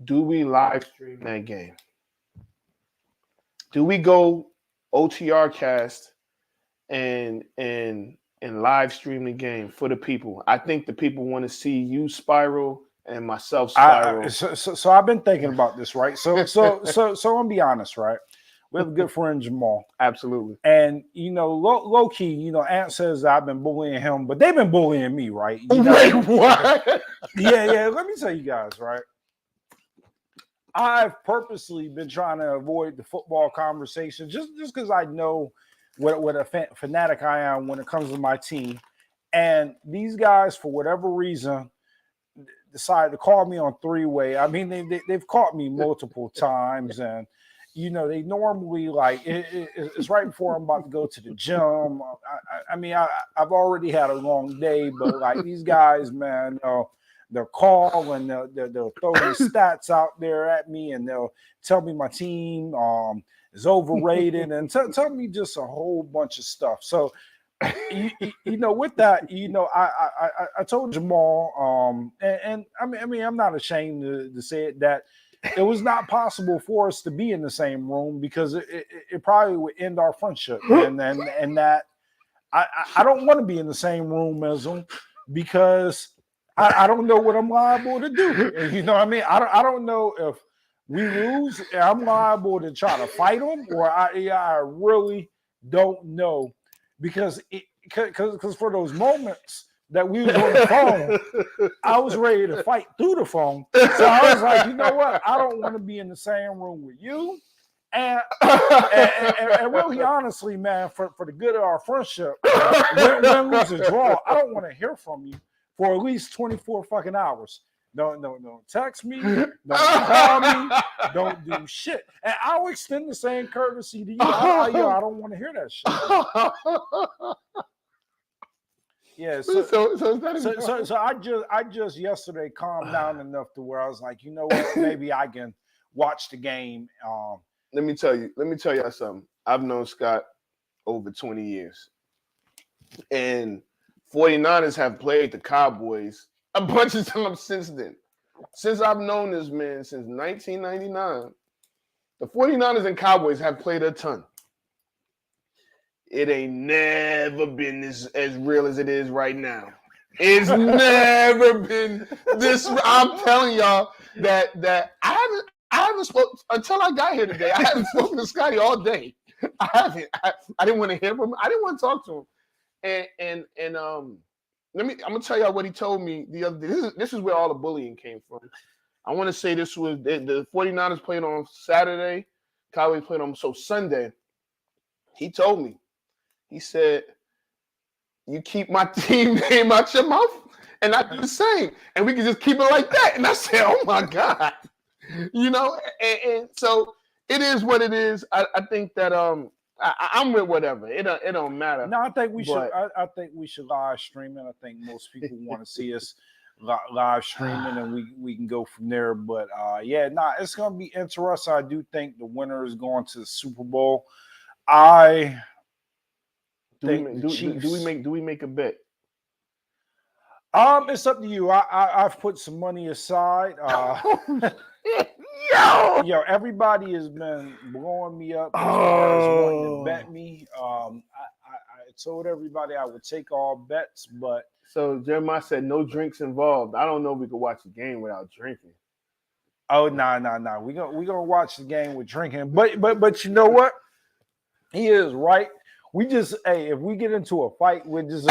Do we live stream that game? Do we go OTR cast and live stream the game for the people? I think the people want to see you spiral and myself spiral. So I've been thinking about this, right? So I'm gonna be honest, right? We have a good friend Jamal. Absolutely. And you know, low key, you know, Ant says I've been bullying him, but they've been bullying me, right? You know? Wait, what? Yeah. Let me tell you guys, right? I've purposely been trying to avoid the football conversation just because I know what a fanatic I am when it comes to my team. And these guys, for whatever reason, decided to call me on three-way. I mean, they've caught me multiple times, and you know, they normally like it's right before I'm about to go to the gym. I've already had a long day, but like these guys, man, they'll call and they'll throw these stats out there at me, and they'll tell me my team is overrated and tell me just a whole bunch of stuff. So you know, with that, you know, I told Jamal, and I mean, I'm not ashamed to say it, that it was not possible for us to be in the same room because it probably would end our friendship, and that I don't want to be in the same room as him because I don't know what I'm liable to do. You know what I mean? I don't know if we lose, I'm liable to try to fight him, or I really don't know because for those moments that we was on the phone, I was ready to fight through the phone. So I was like, you know what? I don't want to be in the same room with you. And really, honestly, man, for the good of our friendship, win, lose, or draw, I don't want to hear from you for at least 24 fucking hours. No, text me, don't call me, don't do shit. And I'll extend the same courtesy to you. I don't want to hear that shit. Yeah, so I just yesterday calmed down enough to where I was like, you know what, maybe I can watch the game. Let me tell you something. I've known Scott over 20 years. And 49ers have played the Cowboys a bunch of times since then. Since I've known this man since 1999, the 49ers and Cowboys have played a ton. It ain't never been as real as it is right now. It's never been this. I'm telling y'all that I haven't spoken until I got here today. I haven't spoken to Scotty all day. I haven't. I didn't want to hear from him. I didn't want to talk to him. And I'm gonna tell y'all what he told me the other day. This is where all the bullying came from. I want to say this was the 49ers played on Saturday. Cowboys played on Sunday. He told me. He said, "You keep my team name out your mouth, and I do the same, and we can just keep it like that." And I said, "Oh my God." You know, and so it is what it is. I think that I'm with whatever. It don't matter. No, I think we should. I think we should live stream it. I think most people want to see us live streaming, and we can go from there. But it's gonna be interesting. I do think the winner is going to the Super Bowl. Do we make a bet? It's up to you. I've put some money aside. Yo, everybody has been blowing me up as far as wanting to bet me. I told everybody I would take all bets, but so Jeremiah said no drinks involved. I don't know if we could watch a game without drinking. Oh no. We gonna watch the game with drinking. But you know what? He is right. We just if we get into a fight, we'll just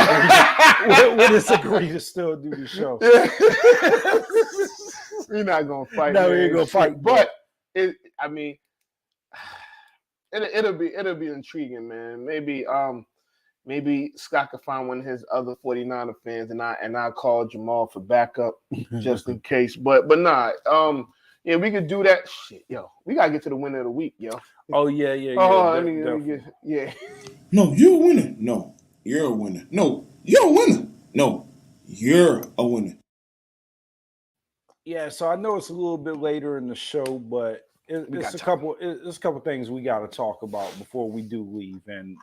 agree to still do the show. We're not gonna fight. No, we ain't gonna fight. But it'll be intriguing, man. Maybe Scott could find one of his other 49er fans, and I'll call Jamal for backup just in case. But nah, yeah, we could do that. Shit, yo, we gotta get to the winner of the week, yo. Oh yeah. Let me get. No, you're a winner. No, you're a winner. No, you're a winner. No, you're a winner. Yeah, so I know it's a little bit later in the show, but it's a couple things we got to talk about before we do leave. And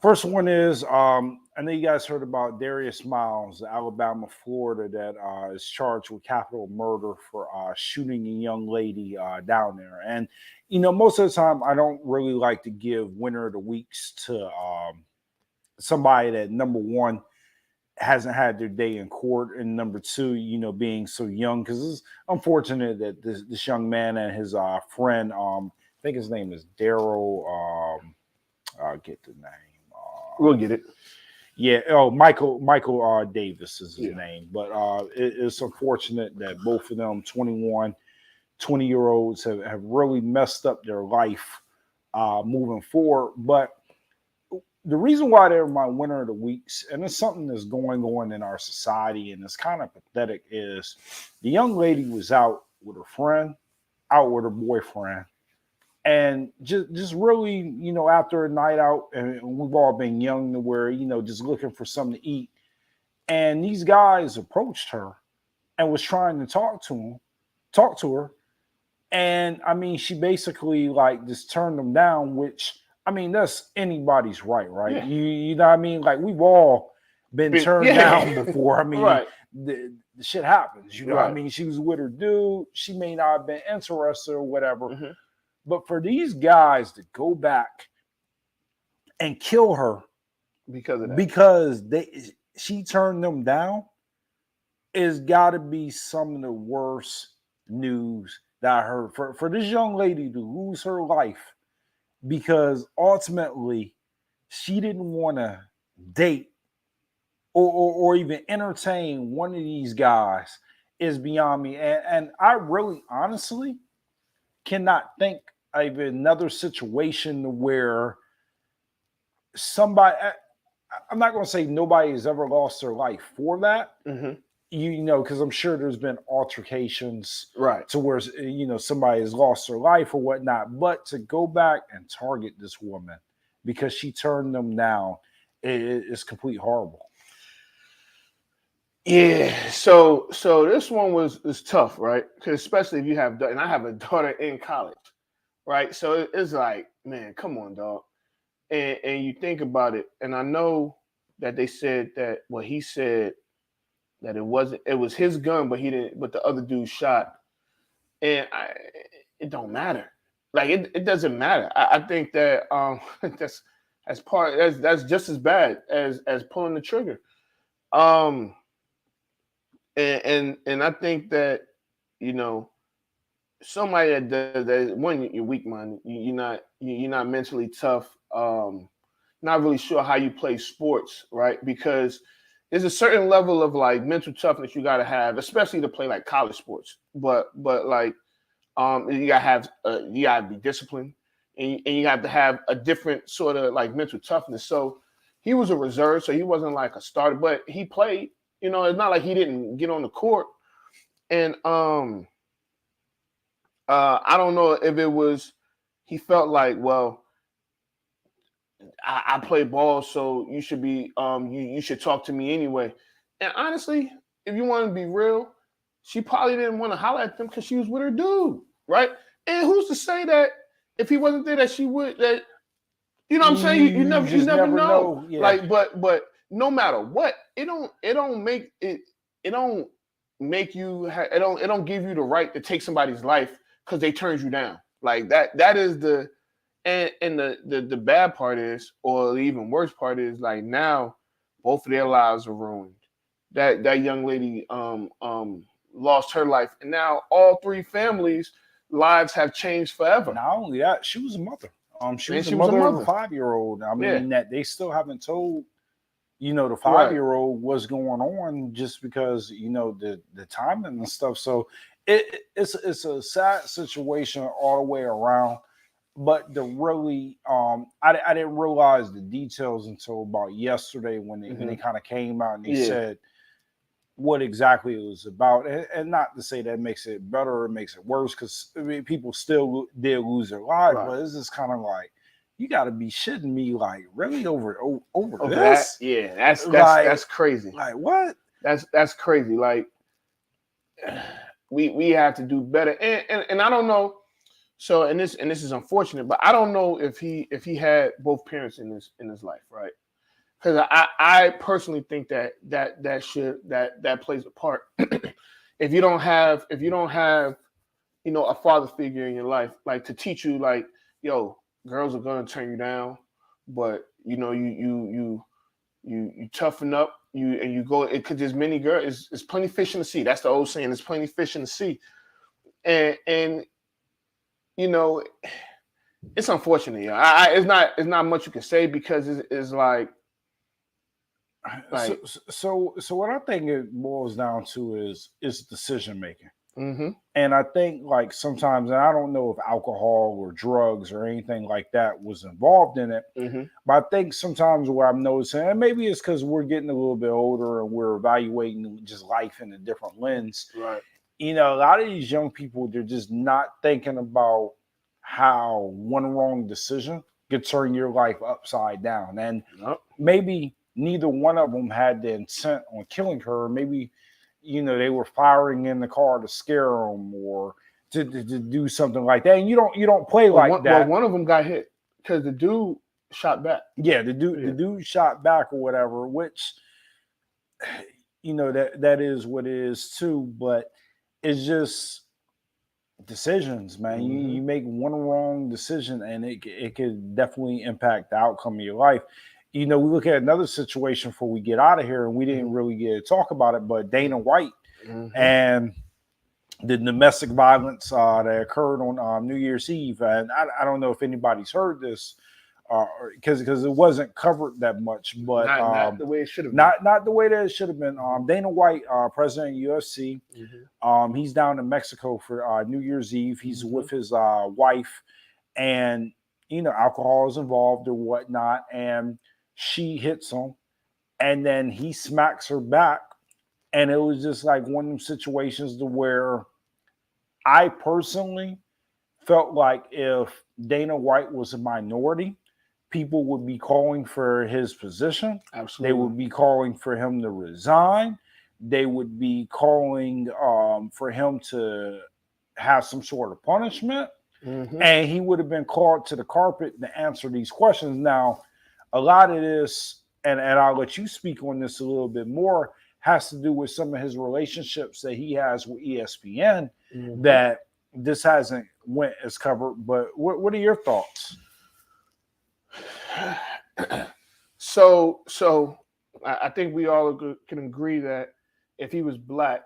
first one is I know you guys heard about Darius Miles, Alabama, Florida, that is charged with capital murder for shooting a young lady down there. And most of the time I don't really like to give winner of the weeks to somebody that, number one, hasn't had their day in court, and number two, being so young, because it's unfortunate that this young man and his friend, I think his name is Daryl. I'll get the name. We'll get it. Yeah. Oh, Michael Davis is his name. But it's unfortunate that both of them, 20-year-olds, have really messed up their life moving forward. But the reason why they're my winner of the weeks, and it's something that's going on in our society, and it's kind of pathetic, is the young lady was out with her friend, out with her boyfriend, and just really, after a night out, and we've all been young to where, just looking for something to eat. And these guys approached her and was trying to talk to her. And I mean, she basically just turned them down, which I mean, that's anybody's right? Yeah. You know what I mean? Like, we've all been turned down before. I mean, right. the shit happens. You know what I Right. mean? She was with her dude. She may not have been interested or whatever. Mm-hmm. But for these guys to go back and kill her Because of that. because she turned them down, it's got to be some of the worst news that I heard. For this young lady to lose her life because ultimately she didn't want to date or even entertain one of these guys is beyond me. And I really honestly cannot think of another situation where somebody, I'm not going to say nobody has ever lost their life for that. Mm-hmm. You know, because I'm sure there's been altercations Right. to where, you know, somebody has lost their life or whatnot. But to go back and target this woman because she turned them down is complete horrible. Yeah. So this one was tough, right? Because especially if you have, and I have a daughter in college, right? So it's like, man, come on, dog. And you think about it, and I know that they said that, well, he said that it was his gun, but he didn't, but the other dude shot. And it don't matter. Like it doesn't matter. I think that that's just as bad as pulling the trigger. And I think that, you know, somebody that does that, one, you're weak minded. You're not mentally tough. Not really sure how you play sports, right? Because there's a certain level of like mental toughness you got to have, especially to play like college sports. But like you gotta be disciplined, and you have to have a different sort of like mental toughness. So he was a reserve, so he wasn't like a starter, but he played. You know, it's not like he didn't get on the court. And I don't know if it was he felt like, well, I play ball, so you should be you should talk to me anyway. And honestly, if you want to be real, she probably didn't want to holler at them because she was with her dude, right? And who's to say that if he wasn't there that she would, that you know what I'm saying? You never know. Yeah. Like, but no matter what, it don't make you it don't give you the right to take somebody's life because they turned you down. Like that is the and the bad part is, or the even worse part is, like, now both of their lives are ruined. That young lady lost her life, and now all three families' lives have changed forever. Not only that, she was a mother. She was a a mother of mother. a 5-year-old. I mean, that they still haven't told, you know, the Right. 5-year-old what's going on, just because, you know, the timing and stuff. So it's a sad situation all the way around. But the really, I didn't realize the details until about yesterday when they kind of came out and they said what exactly it was about. And not to say that makes it better or makes it worse, because I mean, people still did lose their lives, Right. but it's just kind of like, you got to be shitting me, like, really over That, this? yeah, that's Like, that's crazy. Like, what? That's crazy. Like, we have to do better. And I don't know. So and this is unfortunate, but I don't know if he had both parents in his life, right? Because I personally think that plays a part. if you don't have you know, a father figure in your life, like, to teach you, like, yo, girls are gonna turn you down, but you know, you toughen up, and you go, because there's many girls, it's plenty fish in the sea. That's the old saying, there's plenty fish in the sea. And you know, it's unfortunate. Yeah, it's not much you can say, because it's like so what I think it boils down to is decision making. Mm-hmm. And I think, like, sometimes, and I don't know if alcohol or drugs or anything like that was involved in it, but I think sometimes what I'm noticing, and maybe it's because we're getting a little bit older and we're evaluating just life in a different lens. Right. You know, a lot of these young people, they're just not thinking about how one wrong decision could turn your life upside down. And maybe neither one of them had the intent on killing her. Maybe, you know, they were firing in the car to scare them or to do something like that. And you don't play that. Well, one of them got hit. because the dude shot back. Yeah, the dude shot back or whatever, which that is what it is too, but it's just decisions, man. You make one wrong decision and it could definitely impact the outcome of your life. We look at another situation before we get out of here, and we didn't really get to talk about it, but Dana White and the domestic violence that occurred on New Year's Eve. And I don't know if anybody's heard this because it wasn't covered that much, but not the way it should have been. Not the way that it should have been. Dana White, president of UFC, he's down in Mexico for New Year's Eve. He's with his wife, and alcohol is involved or whatnot, and she hits him, and then he smacks her back, and it was just like one of them situations to where I personally felt like if Dana White was a minority, people would be calling for his position. Absolutely. They would be calling for him to resign. They would be calling for him to have some sort of punishment. And he would have been called to the carpet to answer these questions. Now, a lot of this, and I'll let you speak on this a little bit more, has to do with some of his relationships that he has with ESPN that this hasn't went as covered. But what are your thoughts? So I think we all can agree that if he was black,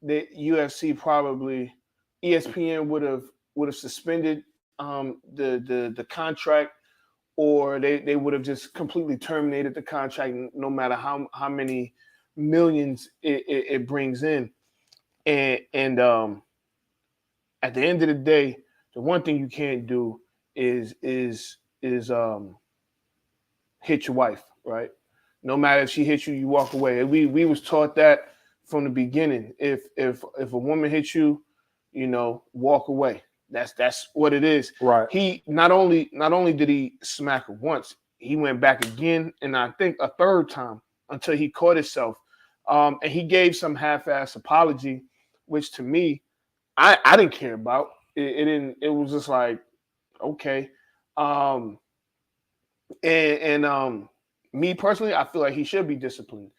the UFC probably ESPN would have suspended the contract, or they would have just completely terminated the contract, no matter how many millions it brings in. And at the end of the day, the one thing you can't do is hit your wife, right? No matter if she hits you, you walk away. And we was taught that from the beginning. If a woman hits you, walk away. That's what it is. Right. He not only did he smack her once, he went back again, and I think a third time until he caught himself. And he gave some half-ass apology, which to me, I didn't care about. It didn't. It was just like, okay. Me personally, I feel like he should be disciplined.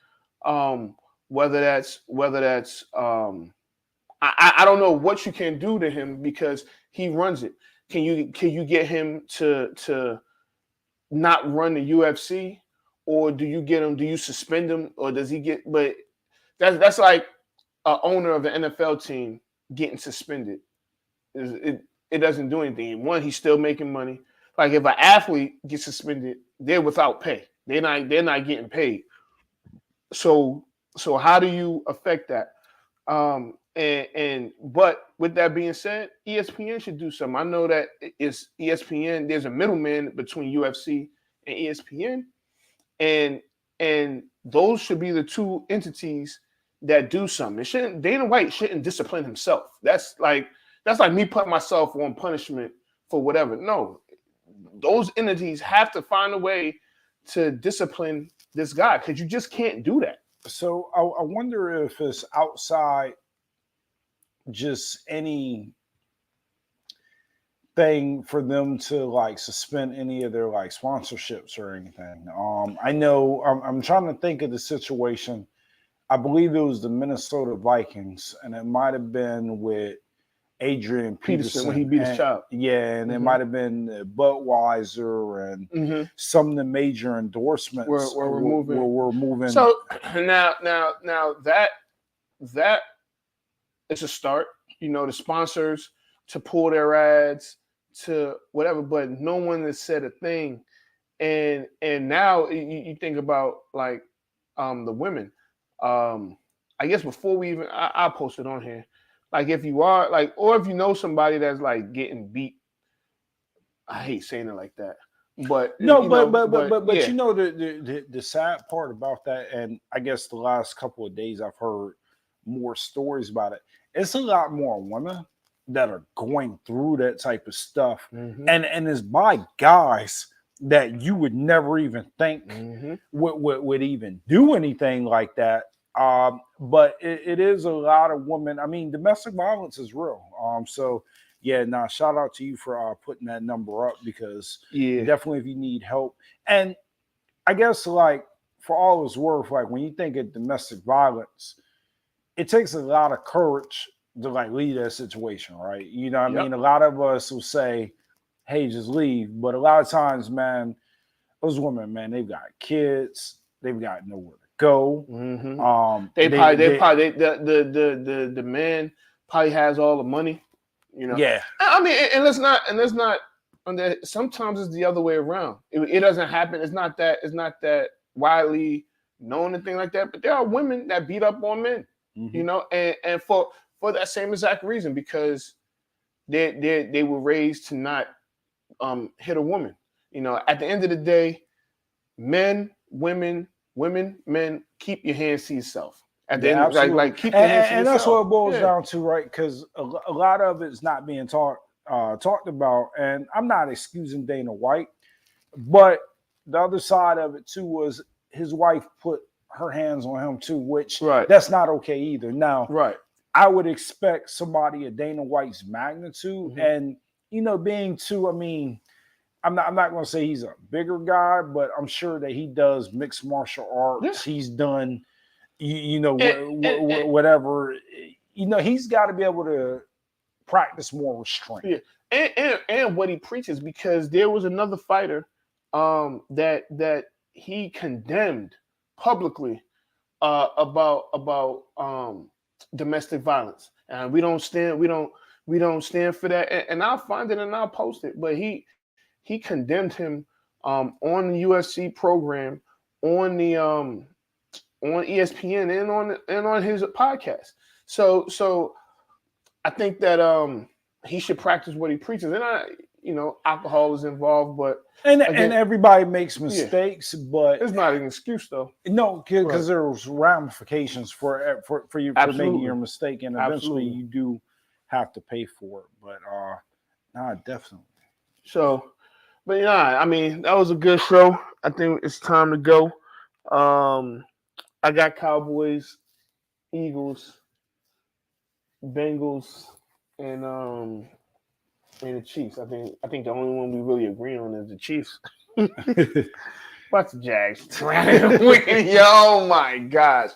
Whether that's I don't know what you can do to him because he runs it. Can you get him to not run the UFC, or do you suspend him, or does he get? But that's like an owner of an NFL team getting suspended. It doesn't do anything. One, he's still making money. Like if an athlete gets suspended, they're without pay. They're not getting paid. So how do you affect that? But with that being said, ESPN should do something. I know that it's ESPN. There's a middleman between UFC and ESPN, and those should be the two entities that do something. Dana White shouldn't discipline himself. That's like me putting myself on punishment for whatever. No, those entities have to find a way to discipline this guy because you just can't do that. So I wonder if it's outside just any thing for them to like suspend any of their like sponsorships or anything. I know I'm trying to think of the situation. I believe it was the Minnesota Vikings, and it might have been with Adrian Peterson when he beat his child. Yeah, and it might have been Budweiser and some of the major endorsements were moving. So now that is a start. The sponsors to pull their ads to whatever, but no one has said a thing. And now you think about like the women. I guess before we even I posted on here. Like if you are like, or if you know somebody that's like getting beat, I hate saying it like that, but no, yeah. The sad part about that, and I guess the last couple of days I've heard more stories about it. It's a lot more women that are going through that type of stuff, and it's by guys that you would never even think would even do anything like that. But it is a lot of women. I mean, domestic violence is real. So yeah, nah, shout out to you for putting that number up because Yeah. definitely if you need help. And I guess like for all it's worth, like when you think of domestic violence, it takes a lot of courage to like leave that situation, right? You know what I mean? A lot of us will say, hey, just leave. But a lot of times, man, those women, man, they've got kids, they've got nowhere to go. Mm-hmm. The man probably has all the money, you know. Yeah. I mean, and let's not. Sometimes it's the other way around. It doesn't happen. It's not that widely known and thing like that. But there are women that beat up on men, you know, and for that same exact reason, because they were raised to not hit a woman. You know, at the end of the day, men, women, men, keep your hands to yourself. At the end, like keep your hands to yourself. And that's what it boils down to, right? Because a lot of it's not being talked about. And I'm not excusing Dana White, but the other side of it too was his wife put her hands on him too, which that's not okay either. Now, I would expect somebody of Dana White's magnitude and, you know, being too, I mean, I'm not going to say he's a bigger guy, but I'm sure that he does mixed martial arts. Yeah. He's done, whatever. You know, he's got to be able to practice more restraint. Yeah, and what he preaches, because there was another fighter that he condemned publicly about domestic violence, and we don't stand for that. And I'll find it and I'll post it. But he condemned him on the UFC program, on the on ESPN and on his podcast. So I think that he should practice what he preaches. And alcohol is involved, but and everybody makes mistakes, but it's not an excuse though. No, because there's ramifications for you for making your mistake, and eventually you do have to pay for it. But definitely. So, but I mean, that was a good show. I think it's time to go. I got Cowboys, Eagles, Bengals, and the Chiefs. I think the only one we really agree on is the Chiefs. What's the Jags? Oh my gosh.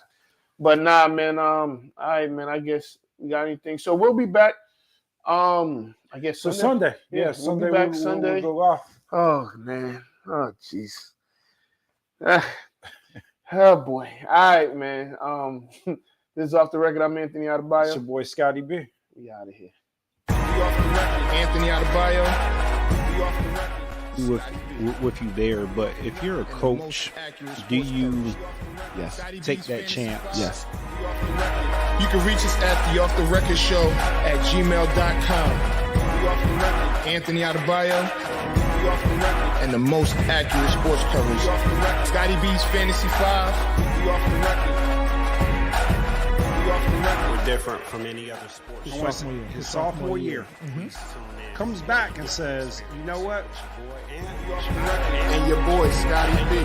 But nah, man. All right, man. I guess we got anything. So we'll be back. I guess Sunday. Yeah, Sunday. We'll be back Sunday. We'll go off. Oh man. Oh jeez. Oh boy. All right, man. This is Off the Record. I'm Anthony Adebayo. It's your boy Scotty B. We out of here. Anthony Adebayo. With you there, but if you're a coach, do you take that chance? Yes. You can reach us at the Off the Record Show at gmail.com. Anthony Adebayo, and the most accurate sports coverage. Scotty B's Fantasy 5. We're different from any other sport. His sophomore year. Comes back and says, you know what? And your boy, Scotty B.